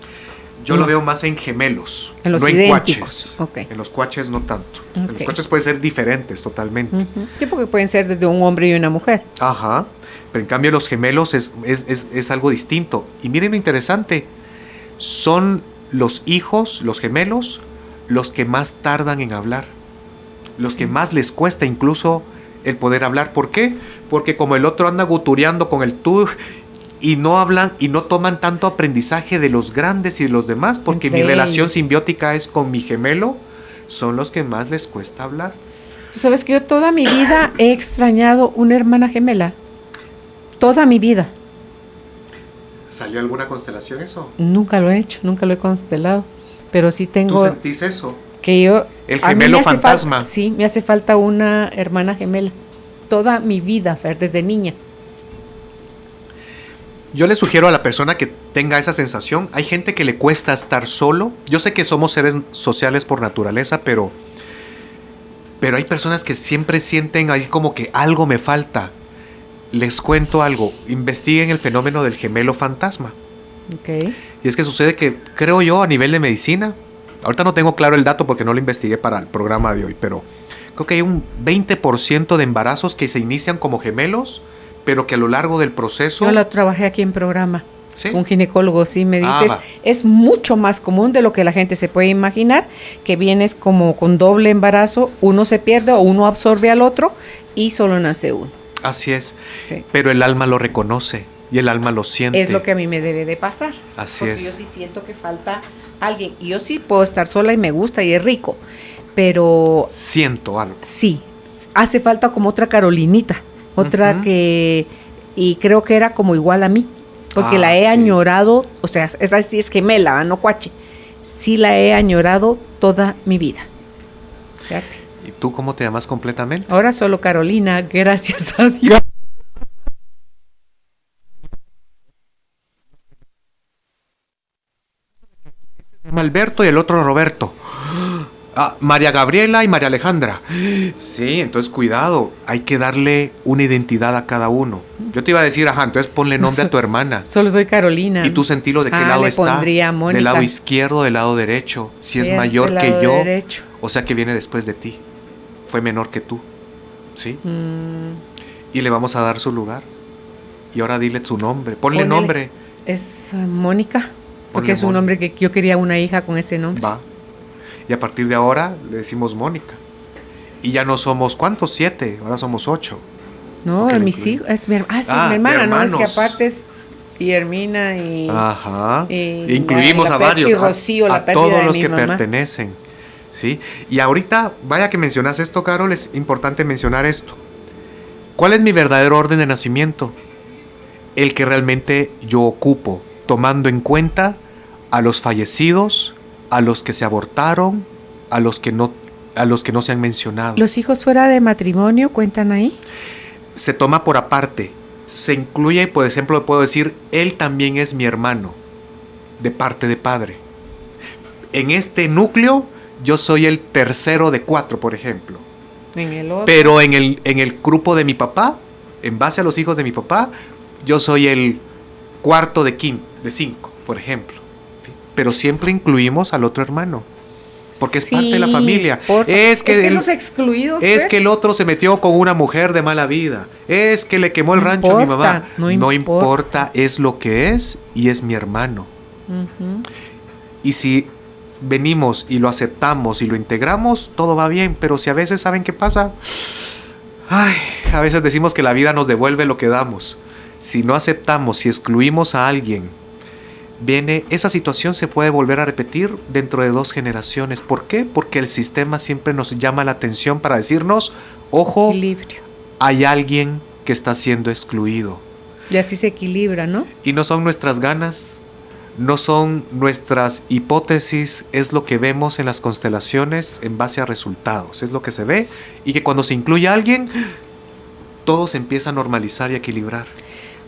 Yo lo veo más en gemelos, en los no en idénticos. cuaches. Okay. En los cuaches no tanto. Okay. En los cuaches pueden ser diferentes totalmente. Sí, porque pueden ser desde un hombre y una mujer. Ajá. Pero en cambio los gemelos es algo distinto. Y miren lo interesante. Son los hijos, los gemelos, los que más tardan en hablar. Los que más les cuesta incluso el poder hablar. ¿Por qué? Porque como el otro anda gutureando con el tú y no hablan y no toman tanto aprendizaje de los grandes y de los demás, porque mi relación simbiótica es con mi gemelo, son los que más les cuesta hablar. Tú sabes que yo toda mi vida he extrañado una hermana gemela. Toda mi vida. ¿Salió alguna constelación eso? Nunca lo he hecho, nunca lo he constelado. Pero sí tengo... ¿Tú sentís eso? Que yo... El gemelo fantasma. Sí, me hace falta una hermana gemela. Toda mi vida, Fer, desde niña. Yo le sugiero a la persona que tenga esa sensación, hay gente que le cuesta estar solo. Yo sé que somos seres sociales por naturaleza, pero hay personas que siempre sienten ahí como que algo me falta. Les cuento algo, investiguen el fenómeno del gemelo fantasma. Okay. Y es que sucede que, creo yo, a nivel de medicina, ahorita no tengo claro el dato porque no lo investigué para el programa de hoy, pero creo que hay un 20% de embarazos que se inician como gemelos, pero que a lo largo del proceso... Yo lo trabajé aquí en programa. ¿Sí? Un ginecólogo, sí, me dices, es mucho más común de lo que la gente se puede imaginar, que vienes como con doble embarazo, uno se pierde o uno absorbe al otro y solo nace uno. Así es, sí. Pero el alma lo reconoce y el alma lo siente. Es lo que a mí me debe de pasar. Así porque es. Yo sí siento que falta alguien. Y yo sí puedo estar sola y me gusta y es rico, pero... Siento algo. Sí, hace falta como otra Carolinita, otra que... Y creo que era como igual a mí, porque la he añorado, o sea, esa sí es gemela, no cuache. Sí la he añorado toda mi vida. Fíjate. ¿Y tú cómo te llamas completamente? Ahora solo Carolina, gracias a Dios. Alberto y el otro Roberto. María Gabriela y María Alejandra. Sí, entonces cuidado, hay que darle una identidad a cada uno. Yo te iba a decir, entonces ponle nombre a tu hermana. Solo soy Carolina. Y tú sentirlo de qué lado le está. Pondría Mónica. Del lado izquierdo, del lado derecho. Si es mayor que yo, o sea que viene después de ti. fue menor que tú, ¿sí? Y le vamos a dar su lugar. Y ahora dile su nombre, ponle nombre. Es Mónica, porque Ponle es un nombre que yo quería una hija con ese nombre. Va. Y a partir de ahora le decimos Mónica. Y ya no somos, ¿cuántos? 7, ahora somos 8. No, Porque le mis incluí. hijos, es mi hermana, no, es que hermanos. aparte es y Hermina y... Ajá. y Incluimos la a varios, y Rocío, la a pérdida todos de los mi que mamá. pertenecen, ¿sí? Y ahorita, vaya que mencionas esto, Carol, es importante mencionar esto. ¿Cuál es mi verdadero orden de nacimiento? El que realmente yo ocupo, tomando en cuenta a los fallecidos, a los que se abortaron, a los que no se han mencionado. ¿Los hijos fuera de matrimonio cuentan ahí? Se toma por aparte. Se incluye, por ejemplo, puedo decir, él también es mi hermano, de parte de padre. En este núcleo, yo soy el tercero de 4, por ejemplo. En el otro. Pero en el grupo de mi papá, en base a los hijos de mi papá, yo soy el cuarto de 5, por ejemplo. ¿Sí? Pero siempre incluimos al otro hermano. Porque es parte de la familia. Es que esos excluidos. Es pues, que el otro se metió con una mujer de mala vida. Es que le quemó el No rancho a mi importa, mamá. no importa, es lo que es y es mi hermano. Ujú. Y si venimos y lo aceptamos y lo integramos, todo va bien. Pero si a veces, ¿saben qué pasa? Ay, a veces decimos que la vida nos devuelve lo que damos. Si no aceptamos, si excluimos a alguien, esa situación se puede volver a repetir dentro de 2 generaciones. ¿Por qué? Porque el sistema siempre nos llama la atención para decirnos, ojo, Equilibrio. hay alguien que está siendo excluido. Y así se equilibra, ¿no? Y no son nuestras ganas, no son nuestras hipótesis, es lo que vemos en las constelaciones en base a resultados. Es lo que se ve y que cuando se incluye a alguien, todo se empieza a normalizar y a equilibrar.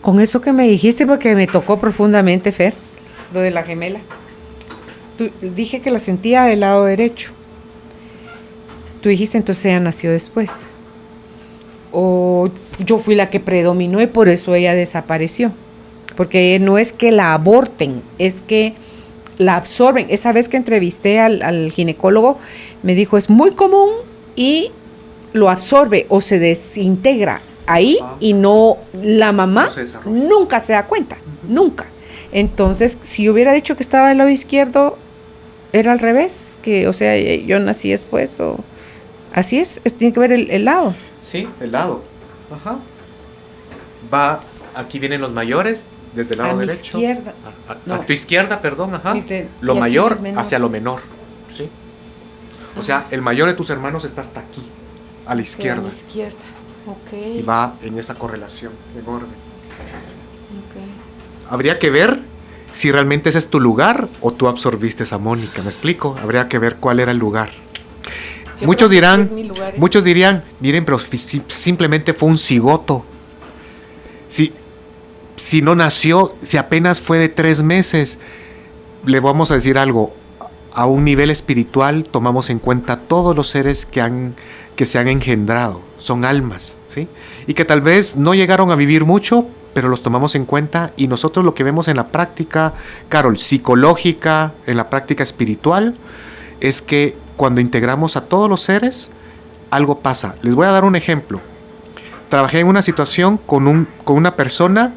Con eso que me dijiste, porque me tocó profundamente, Fer, lo de la gemela. Dije que la sentía del lado derecho. Tú dijiste, entonces ella nació después. O yo fui la que predominó y por eso ella desapareció. Porque no es que la aborten, es que la absorben. Esa vez que entrevisté al ginecólogo, me dijo, es muy común y lo absorbe o se desintegra ahí y no, la mamá No se desarrolla. nunca se da cuenta, nunca. Entonces, si yo hubiera dicho que estaba del lado izquierdo, era al revés, que, o sea, yo nací después, o así tiene que ver el lado. Sí, el lado. Ajá. Aquí vienen los mayores, desde el lado A mi derecho. izquierda. A tu izquierda, perdón, ajá. Viste, Lo y aquí mayor los menores. hacia lo menor. Sí. O sea, el mayor de tus hermanos está hasta aquí, a la izquierda. A mi izquierda, ok. Y va en esa correlación, en orden. Ok. Habría que ver si realmente ese es tu lugar o tú absorbiste a Mónica, ¿me explico? Habría que ver cuál era el lugar. Yo Muchos creo que dirán, es mi lugar, es- muchos dirían, miren, pero simplemente fue un cigoto. Si no nació, si apenas fue de 3 meses, le vamos a decir algo. A un nivel espiritual tomamos en cuenta todos los seres que se han engendrado, son almas, ¿sí? Y que tal vez no llegaron a vivir mucho, pero los tomamos en cuenta y nosotros lo que vemos en la práctica, Carol, psicológica, en la práctica espiritual, es que cuando integramos a todos los seres, algo pasa. Les voy a dar un ejemplo. Trabajé en una situación con una persona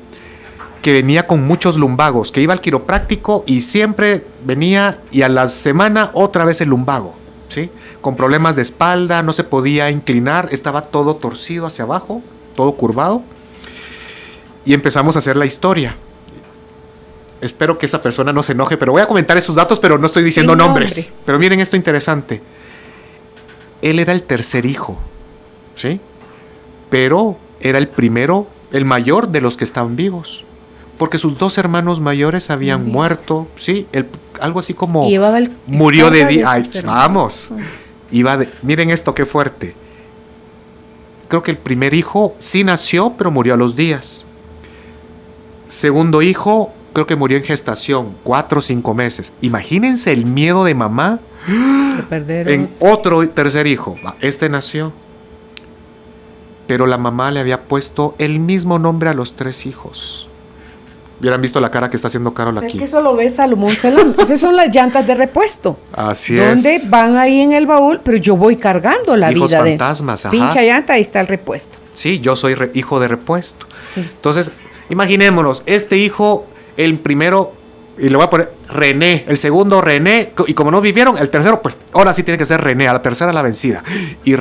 que venía con muchos lumbagos, que iba al quiropráctico y siempre venía y a la semana otra vez el lumbago, ¿sí? Con problemas de espalda, no se podía inclinar, estaba todo torcido hacia abajo, todo curvado. Y empezamos a hacer la historia. Espero que esa persona no se enoje, pero voy a comentar esos datos, pero no estoy diciendo Sin nombres. nombre. Pero miren esto interesante. Él era el tercer hijo, ¿sí? Pero era el primero, el mayor de los que estaban vivos. Porque sus 2 hermanos mayores habían muerto, ¿sí? Algo así como Y llevaba el murió de carga día. Ay, sus hermanos. vamos. Miren esto, qué fuerte. Creo que el primer hijo sí nació, pero murió a los días. Segundo hijo, creo que murió en gestación, 4 o 5 meses. Imagínense el miedo de mamá De perder en otro tercer hijo. Este nació. Pero la mamá le había puesto el mismo nombre a los 3 hijos. Hubieran visto la cara que está haciendo Carol Es aquí. que eso lo ves Salomón Salón. Esas son las llantas de repuesto. Así donde es. van ahí en el baúl, pero yo voy cargando la Hijos vida fantasmas, de ajá. pincha llanta, ahí está el repuesto. Sí, yo soy hijo de repuesto. Sí. Entonces, imaginémonos, este hijo, el primero, y le voy a poner René, el segundo René, y como no vivieron, el tercero, pues ahora sí tiene que ser René, a la tercera la vencida. Y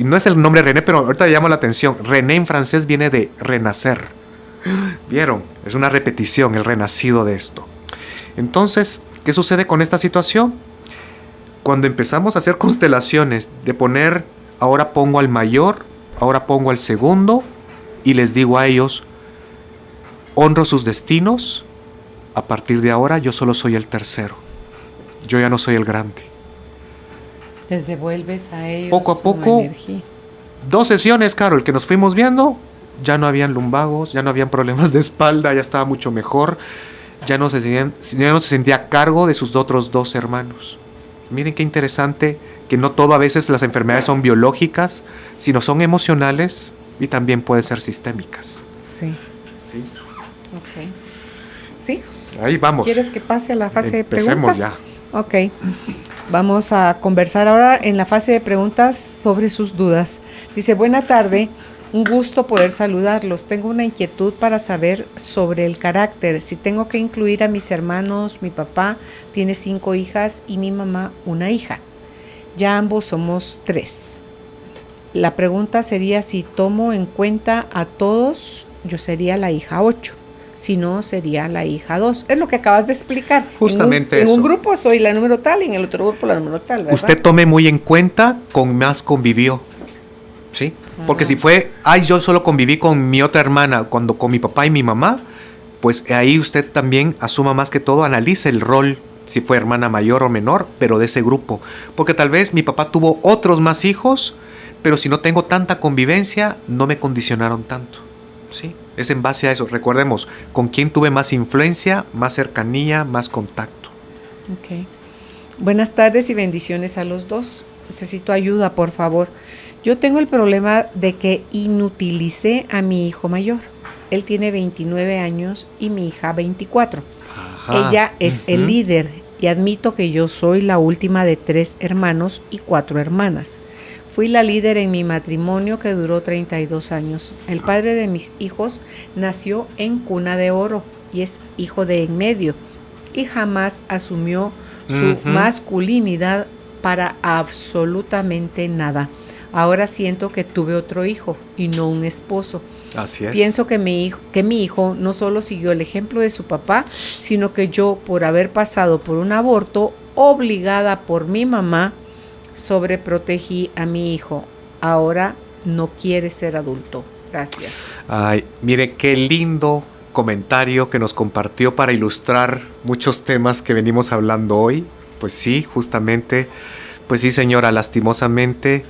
no es el nombre René, pero ahorita le llamo la atención. René en francés viene de renacer. ¿Vieron? Es una repetición, el renacido de esto. Entonces, ¿qué sucede con esta situación? Cuando empezamos a hacer constelaciones de poner, ahora pongo al mayor, ahora pongo al segundo, y les digo a ellos, honro sus destinos, a partir de ahora yo solo soy el tercero. Yo ya no soy el grande. Les devuelves a ellos Poco a una poco, energía. 2 sesiones, Carol, que nos fuimos viendo, ya no habían lumbagos, ya no habían problemas de espalda, ya estaba mucho mejor, ya no se sentía a cargo de sus otros 2 hermanos. Miren qué interesante que no todo a veces las enfermedades son biológicas, sino son emocionales y también pueden ser sistémicas. Sí. ¿Sí? Ok. ¿Sí? Ahí vamos. ¿Quieres que pase a la fase Empecemos de preguntas? Ok. Vamos a conversar ahora en la fase de preguntas sobre sus dudas. Dice, buena tarde, un gusto poder saludarlos. Tengo una inquietud para saber sobre el carácter. Si tengo que incluir a mis hermanos, mi papá tiene 5 hijas y mi mamá una hija. Ya ambos somos 3. La pregunta sería si tomo en cuenta a todos, yo sería la hija 8. Si no, sería la hija 2. Es lo que acabas de explicar. Justamente en eso. un grupo soy la número tal y en el otro grupo la número tal, ¿verdad? Usted tome muy en cuenta con más convivió. ¿Sí? Porque si fue, yo solo conviví con mi otra hermana, cuando con mi papá y mi mamá, pues ahí usted también asuma más que todo, analice el rol, si fue hermana mayor o menor, pero de ese grupo. Porque tal vez mi papá tuvo otros más hijos, pero si no tengo tanta convivencia, no me condicionaron tanto. ¿Sí? Es en base a eso. Recordemos, con quién tuve más influencia, más cercanía, más contacto. Ok. Buenas tardes y bendiciones a los dos. Necesito ayuda, por favor. Yo tengo el problema de que inutilicé a mi hijo mayor. Él tiene 29 años y mi hija 24. Ajá. Ella es el líder y admito que yo soy la última de 3 hermanos y 4 hermanas. Fui la líder en mi matrimonio que duró 32 años. El padre de mis hijos nació en cuna de oro y es hijo de en medio y jamás asumió su masculinidad para absolutamente nada. Ahora siento que tuve otro hijo y no un esposo. Así es. Pienso que mi hijo no solo siguió el ejemplo de su papá, sino que yo, por haber pasado por un aborto, obligada por mi mamá, sobreprotegí a mi hijo. Ahora no quiere ser adulto. Gracias. Ay, mire qué lindo comentario que nos compartió para ilustrar muchos temas que venimos hablando hoy. Pues sí, justamente, pues sí, señora, lastimosamente,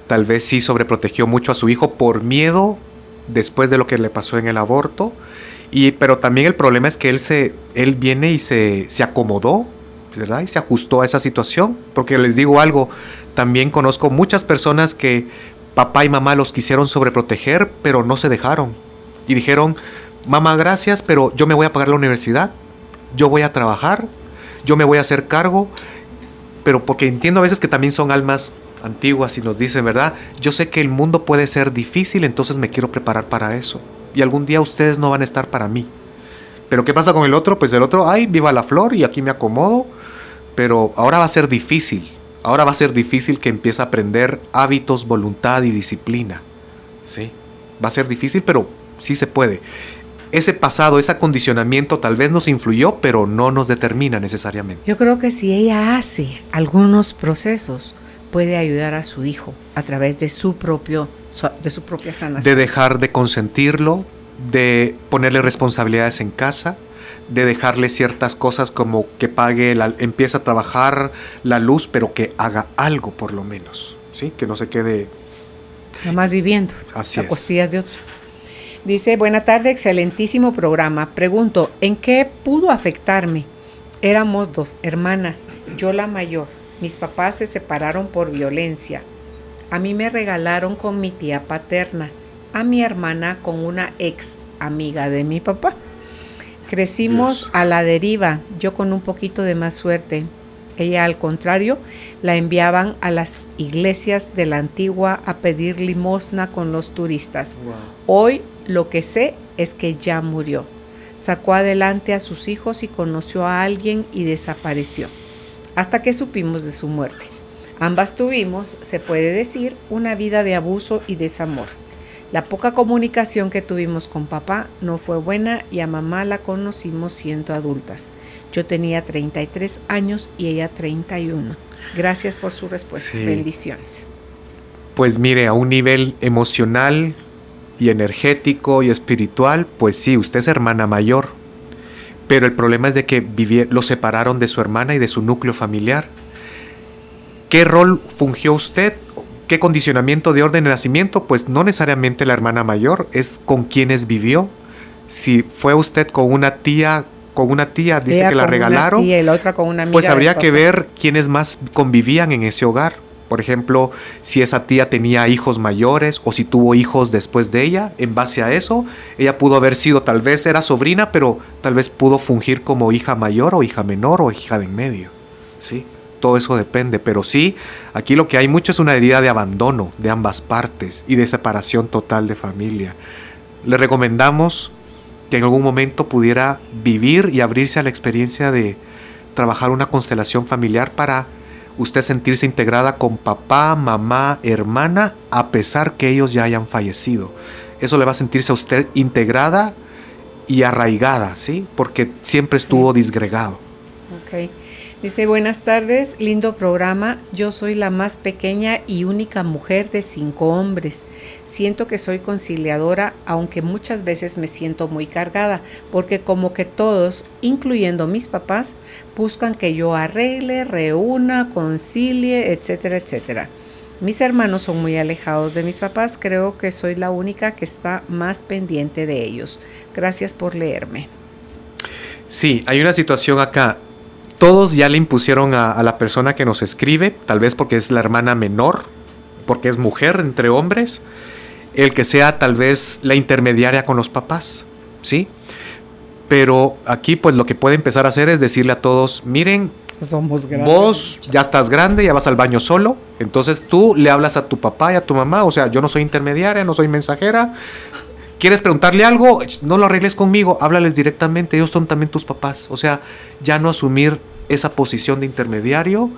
tal vez sí sobreprotegió mucho a su hijo por miedo después de lo que le pasó en el aborto. Pero también el problema es que él viene y se acomodó, ¿verdad? Y se ajustó a esa situación. Porque les digo algo, también conozco muchas personas que papá y mamá los quisieron sobreproteger, pero no se dejaron. Y dijeron, mamá, gracias, pero yo me voy a pagar la universidad, yo voy a trabajar, yo me voy a hacer cargo. Pero porque entiendo a veces que también son almas antiguas y nos dicen, ¿verdad? Yo sé que el mundo puede ser difícil, entonces me quiero preparar para eso. Y algún día ustedes no van a estar para mí. Pero ¿qué pasa con el otro? Pues el otro, ay, viva la flor y aquí me acomodo. Pero ahora va a ser difícil. Ahora va a ser difícil que empiece a aprender hábitos, voluntad y disciplina. ¿Sí? Va a ser difícil, pero sí se puede. Ese pasado, ese acondicionamiento tal vez nos influyó, pero no nos determina necesariamente. Yo creo que si ella hace algunos procesos, puede ayudar a su hijo a través de su propia sanación. De dejar de consentirlo, de ponerle responsabilidades en casa, de dejarle ciertas cosas como que empiece a trabajar la luz, pero que haga algo por lo menos, ¿sí? Que no se quede nada más viviendo Así a es. costillas de otros. Dice, buena tarde, excelentísimo programa. Pregunto, ¿en qué pudo afectarme? Éramos 2 hermanas, yo la mayor. Mis papás se separaron por violencia. A mí me regalaron con mi tía paterna, a mi hermana con una ex amiga de mi papá. Crecimos Dios. a la deriva, yo con un poquito de más suerte. Ella, al contrario, la enviaban a las iglesias de la antigua a pedir limosna con los turistas. Hoy lo que sé es que ya murió. Sacó adelante a sus hijos y conoció a alguien y desapareció, hasta que supimos de su muerte. Ambas tuvimos, se puede decir, una vida de abuso y desamor. La poca comunicación que tuvimos con papá no fue buena y a mamá la conocimos siendo adultas. Yo tenía 33 años y ella 31. Gracias por su respuesta. Sí. Bendiciones. Pues mire, a un nivel emocional y energético y espiritual, pues sí, usted es hermana mayor. Pero el problema es de que lo separaron de su hermana y de su núcleo familiar. ¿Qué rol fungió usted? ¿Qué condicionamiento de orden de nacimiento? Pues no necesariamente la hermana mayor, es con quienes vivió. Si fue usted con una tía, dice Ella que la con regalaron, una tía y la otra con una amiga pues habría del que papá. ver quiénes más convivían en ese hogar. Por ejemplo, si esa tía tenía hijos mayores o si tuvo hijos después de ella, en base a eso, ella pudo haber sido, tal vez era sobrina, pero tal vez pudo fungir como hija mayor o hija menor o hija de en medio. ¿Sí? Todo eso depende, pero sí, aquí lo que hay mucho es una herida de abandono de ambas partes y de separación total de familia. Le recomendamos que en algún momento pudiera vivir y abrirse a la experiencia de trabajar una constelación familiar para usted sentirse integrada con papá, mamá, hermana, a pesar que ellos ya hayan fallecido. Eso le va a sentirse a usted integrada y arraigada, ¿sí? Porque siempre estuvo disgregado. Ok. Dice, buenas tardes, lindo programa. Yo soy la más pequeña y única mujer de 5 hombres. Siento que soy conciliadora, aunque muchas veces me siento muy cargada, porque como que todos, incluyendo mis papás, buscan que yo arregle, reúna, concilie, etcétera, etcétera. Mis hermanos son muy alejados de mis papás. Creo que soy la única que está más pendiente de ellos. Gracias por leerme. Sí, hay una situación acá. Todos ya le impusieron a la persona que nos escribe, tal vez porque es la hermana menor, porque es mujer entre hombres, el que sea tal vez la intermediaria con los papás, ¿sí? Pero aquí pues lo que puede empezar a hacer es decirle a todos, miren, Somos grandes. vos ya estás grande, ya vas al baño solo, entonces tú le hablas a tu papá y a tu mamá, o sea, yo no soy intermediaria, no soy mensajera. ¿Quieres preguntarle algo? No lo arregles conmigo, háblales directamente, ellos son también tus papás. O sea, ya no asumir esa posición de intermediario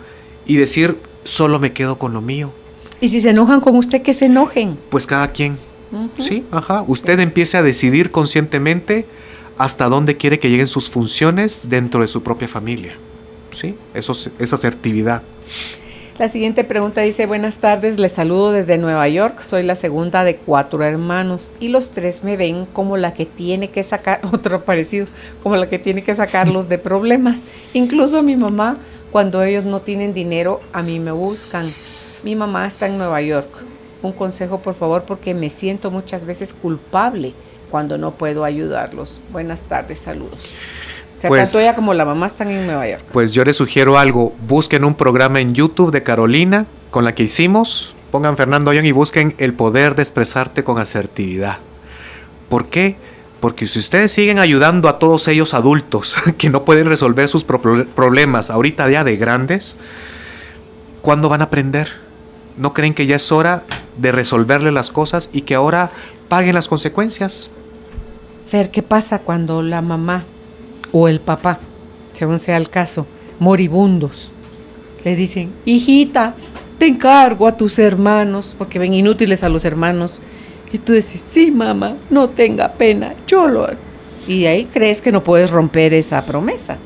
y decir, solo me quedo con lo mío. Y si se enojan con usted, que se enojen. Pues cada quien, Ujú. ¿sí? Ajá. Usted empiece a decidir conscientemente hasta dónde quiere que lleguen sus funciones dentro de su propia familia, ¿sí? Eso es asertividad. La siguiente pregunta dice, buenas tardes, les saludo desde Nueva York, soy la segunda de 4 hermanos y los 3 me ven como la que tiene que sacar, otro parecido, como la que tiene que sacarlos de problemas. Incluso mi mamá, cuando ellos no tienen dinero, a mí me buscan. Mi mamá está en Nueva York. Un consejo, por favor, porque me siento muchas veces culpable cuando no puedo ayudarlos. Buenas tardes, saludos. O sea, Pues- tanto ella como la mamá están en Nueva York. Pues yo les sugiero algo, busquen un programa en YouTube de Carolina con la que hicimos, pongan Fernando Ayón y busquen el poder de expresarte con asertividad. ¿Por qué? Porque si ustedes siguen ayudando a todos ellos adultos que no pueden resolver sus problemas ahorita ya de grandes, ¿cuándo van a aprender? ¿No creen que ya es hora de resolverle las cosas y que ahora paguen las consecuencias? Fer, ¿qué pasa cuando la mamá o el papá, según sea el caso, moribundos, le dicen, hijita, te encargo a tus hermanos, porque ven inútiles a los hermanos, y tú dices, sí, mamá, no tenga pena, yo lo haré. Y ahí crees que no puedes romper esa promesa.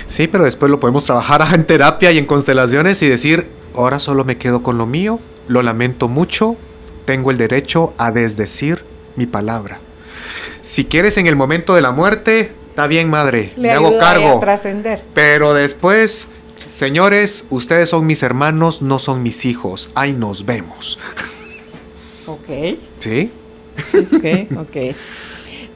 Sí, pero después lo podemos trabajar en terapia y en constelaciones y decir, ahora solo me quedo con lo mío, lo lamento mucho, tengo el derecho a desdecir mi palabra. Si quieres en el momento de la muerte, está bien, madre, Le me hago ayuda a ella cargo. a trascender. Pero después, señores, ustedes son mis hermanos, no son mis hijos. Ahí nos vemos. Ok. ¿Sí? Ok.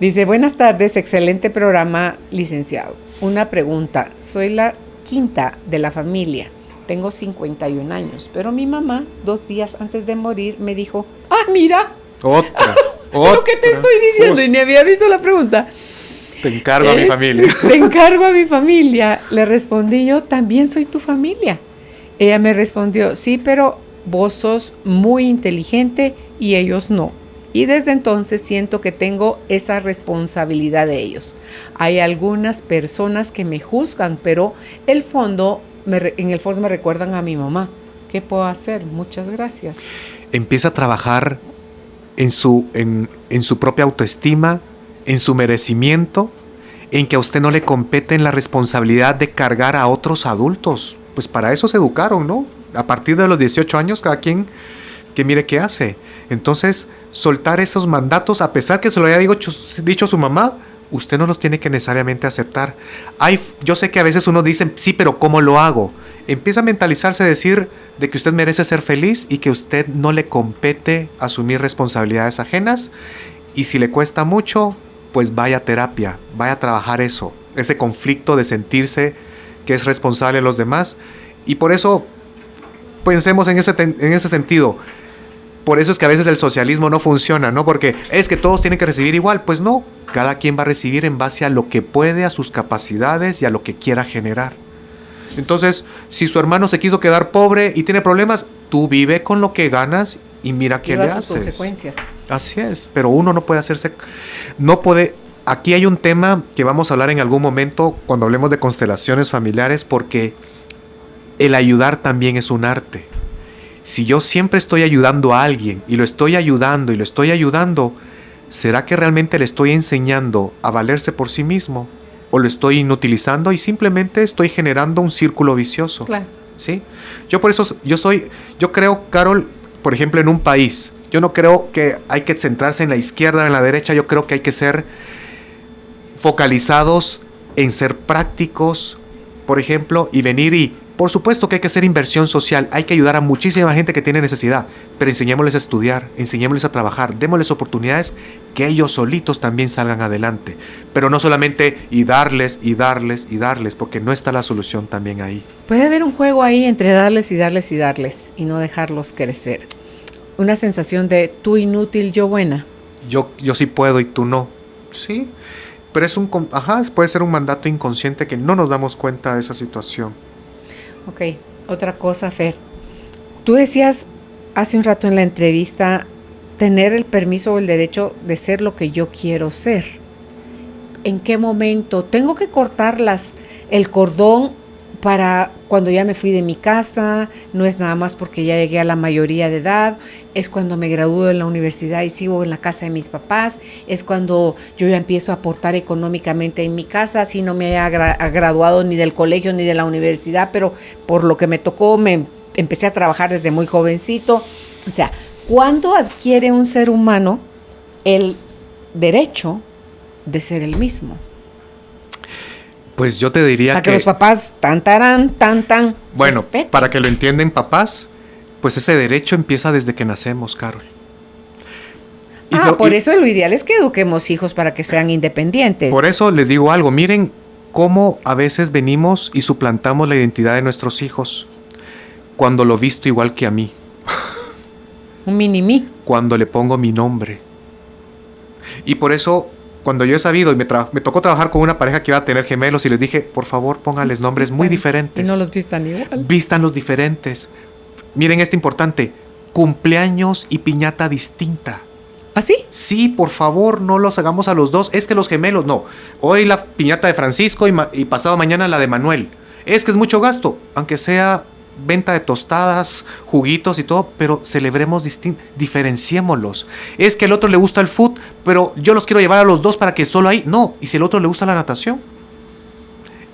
Dice, buenas tardes, excelente programa, licenciado. Una pregunta, soy la quinta de la familia, tengo 51 años, pero mi mamá 2 días antes de morir me dijo, mira, Otra. lo que te estoy diciendo y ni había visto la pregunta. Te encargo a mi familia. Te encargo a mi familia. Le respondí yo, también soy tu familia. Ella me respondió, sí, pero vos sos muy inteligente y ellos no. Y desde entonces siento que tengo esa responsabilidad de ellos. Hay algunas personas que me juzgan, pero en el fondo me recuerdan a mi mamá. ¿Qué puedo hacer? Muchas gracias. Empieza a trabajar en su propia autoestima, en su merecimiento, en que a usted no le compete la responsabilidad de cargar a otros adultos. Pues para eso se educaron, ¿no? A partir de los 18 años, cada quien que mire qué hace. Entonces, soltar esos mandatos, a pesar que se lo haya dicho su mamá, usted no los tiene que necesariamente aceptar. Yo sé que a veces uno dice, sí, pero ¿cómo lo hago? Empieza a mentalizarse, decir de que usted merece ser feliz y que a usted no le compete asumir responsabilidades ajenas. Y si le cuesta mucho, pues vaya a terapia, vaya a trabajar eso, ese conflicto de sentirse que es responsable de los demás. Y por eso pensemos en ese sentido. Por eso es que a veces el socialismo no funciona, ¿no? Porque es que todos tienen que recibir igual. Pues no, cada quien va a recibir en base a lo que puede, a sus capacidades y a lo que quiera generar. Entonces, si su hermano se quiso quedar pobre y tiene problemas, tú vive con lo que ganas y mira qué le haces. Consecuencias. Así es, pero uno no puede hacerse... No puede... Aquí hay un tema que vamos a hablar en algún momento cuando hablemos de constelaciones familiares, porque el ayudar también es un arte. Si yo siempre estoy ayudando a alguien y lo estoy ayudando, ¿será que realmente le estoy enseñando a valerse por sí mismo? ¿O lo estoy inutilizando y simplemente estoy generando un círculo vicioso? Claro. ¿Sí? Yo por eso, yo creo, Carol, por ejemplo, en un país, yo no creo que hay que centrarse en la izquierda o en la derecha, yo creo que hay que ser focalizados en ser prácticos, por ejemplo, y venir y, por supuesto que hay que hacer inversión social, hay que ayudar a muchísima gente que tiene necesidad, pero enseñémosles a estudiar, enseñémosles a trabajar, démosles oportunidades que ellos solitos también salgan adelante, pero no solamente y darles, porque no está la solución también ahí. Puede haber un juego ahí entre darles y no dejarlos crecer. Una sensación de tú inútil, yo buena. Yo sí puedo y tú no. Sí, pero puede ser un mandato inconsciente que no nos damos cuenta de esa situación. Ok, otra cosa, Fer. Tú decías hace un rato en la entrevista tener el permiso o el derecho de ser lo que yo quiero ser. ¿En qué momento? ¿Tengo que cortar el cordón para cuando ya me fui de mi casa? No es nada más porque ya llegué a la mayoría de edad. Es cuando me gradúo de la universidad y sigo en la casa de mis papás. Es cuando yo ya empiezo a aportar económicamente en mi casa, si no me haya graduado ni del colegio ni de la universidad, pero por lo que me tocó me empecé a trabajar desde muy jovencito. O sea, ¿cuándo adquiere un ser humano el derecho de ser el mismo? Pues yo te diría para que los papás tan bueno, respeten. Para que lo entienden papás, pues ese derecho empieza desde que nacemos, Carol. Por eso lo ideal es que eduquemos hijos para que sean independientes. Por eso les digo algo, miren cómo a veces venimos y suplantamos la identidad de nuestros hijos cuando lo visto igual que a mí. Un mini-mí. Cuando le pongo mi nombre. Y por eso, cuando yo he sabido y me tocó trabajar con una pareja que iba a tener gemelos y les dije, por favor, pónganles nombres muy diferentes. Y no los vistan igual. Vístanlos diferentes. Miren este importante, cumpleaños y piñata distinta. ¿Ah, sí? Sí, por favor, no los hagamos a los dos. Es que los gemelos, no. Hoy la piñata de Francisco y pasado mañana la de Manuel. Es que es mucho gasto, aunque sea venta de tostadas, juguitos y todo, pero celebremos diferenciémoslos. Es que al otro le gusta el fútbol, pero yo los quiero llevar a los dos para que solo ahí. No, y si al otro le gusta la natación.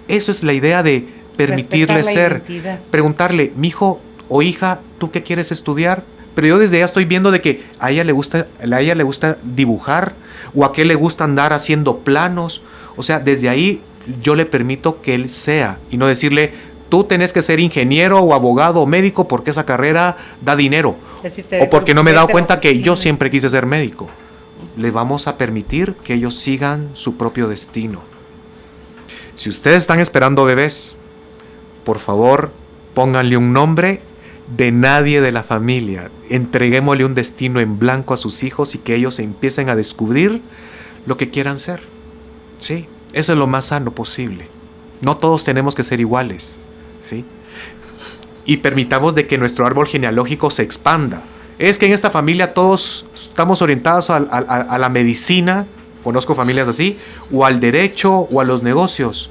Eso es la idea de permitirle ser. Identidad. Preguntarle, mijo o hija, ¿tú qué quieres estudiar? Pero yo desde ya estoy viendo de que a ella le gusta dibujar, o a qué le gusta andar haciendo planos. O sea, desde ahí yo le permito que él sea, y no decirle, tú tenés que ser ingeniero o abogado o médico porque esa carrera da dinero. O porque no me he dado cuenta que yo siempre quise ser médico. Le vamos a permitir que ellos sigan su propio destino. Si ustedes están esperando bebés, por favor, pónganle un nombre de nadie de la familia. Entreguémosle un destino en blanco a sus hijos y que ellos empiecen a descubrir lo que quieran ser. Sí. Eso es lo más sano posible. No todos tenemos que ser iguales, ¿sí? Y permitamos de que nuestro árbol genealógico se expanda. Es que en esta familia todos estamos orientados a la medicina, conozco familias así, o al derecho o a los negocios.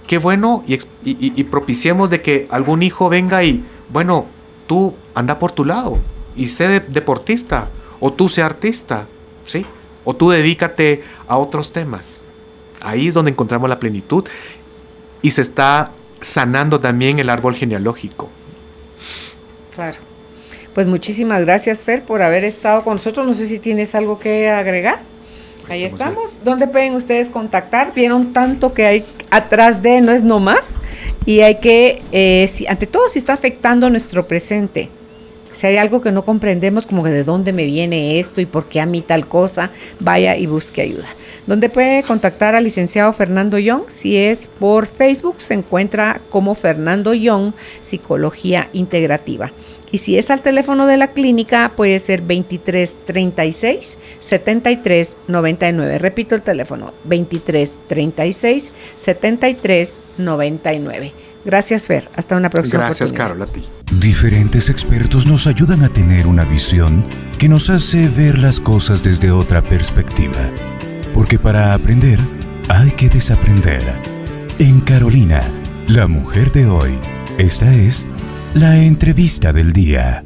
Qué bueno, y propiciemos de que algún hijo venga y, bueno, tú anda por tu lado y sé deportista, o tú sé artista, ¿sí? O tú dedícate a otros temas. Ahí es donde encontramos la plenitud y se está sanando también el árbol genealógico. Claro. Pues muchísimas gracias, Fer, por haber estado con nosotros. No sé si tienes algo que agregar. Ahí estamos. ¿Dónde pueden ustedes contactar? Vieron tanto que hay atrás de, no es nomás. Y hay que, ante todo, si está afectando nuestro presente. Si hay algo que no comprendemos, como que de dónde me viene esto y por qué a mí tal cosa, vaya y busque ayuda. ¿Dónde puede contactar al licenciado Fernando Young? Si es por Facebook, se encuentra como Fernando Young, Psicología Integrativa. Y si es al teléfono de la clínica, puede ser 2336-7399. Repito el teléfono, 2336-7399. Gracias, Fer. Hasta una próxima Gracias, oportunidad. Carol, a ti. Diferentes expertos nos ayudan a tener una visión que nos hace ver las cosas desde otra perspectiva. Porque para aprender, hay que desaprender. En Carolina, la mujer de hoy, esta es la entrevista del día.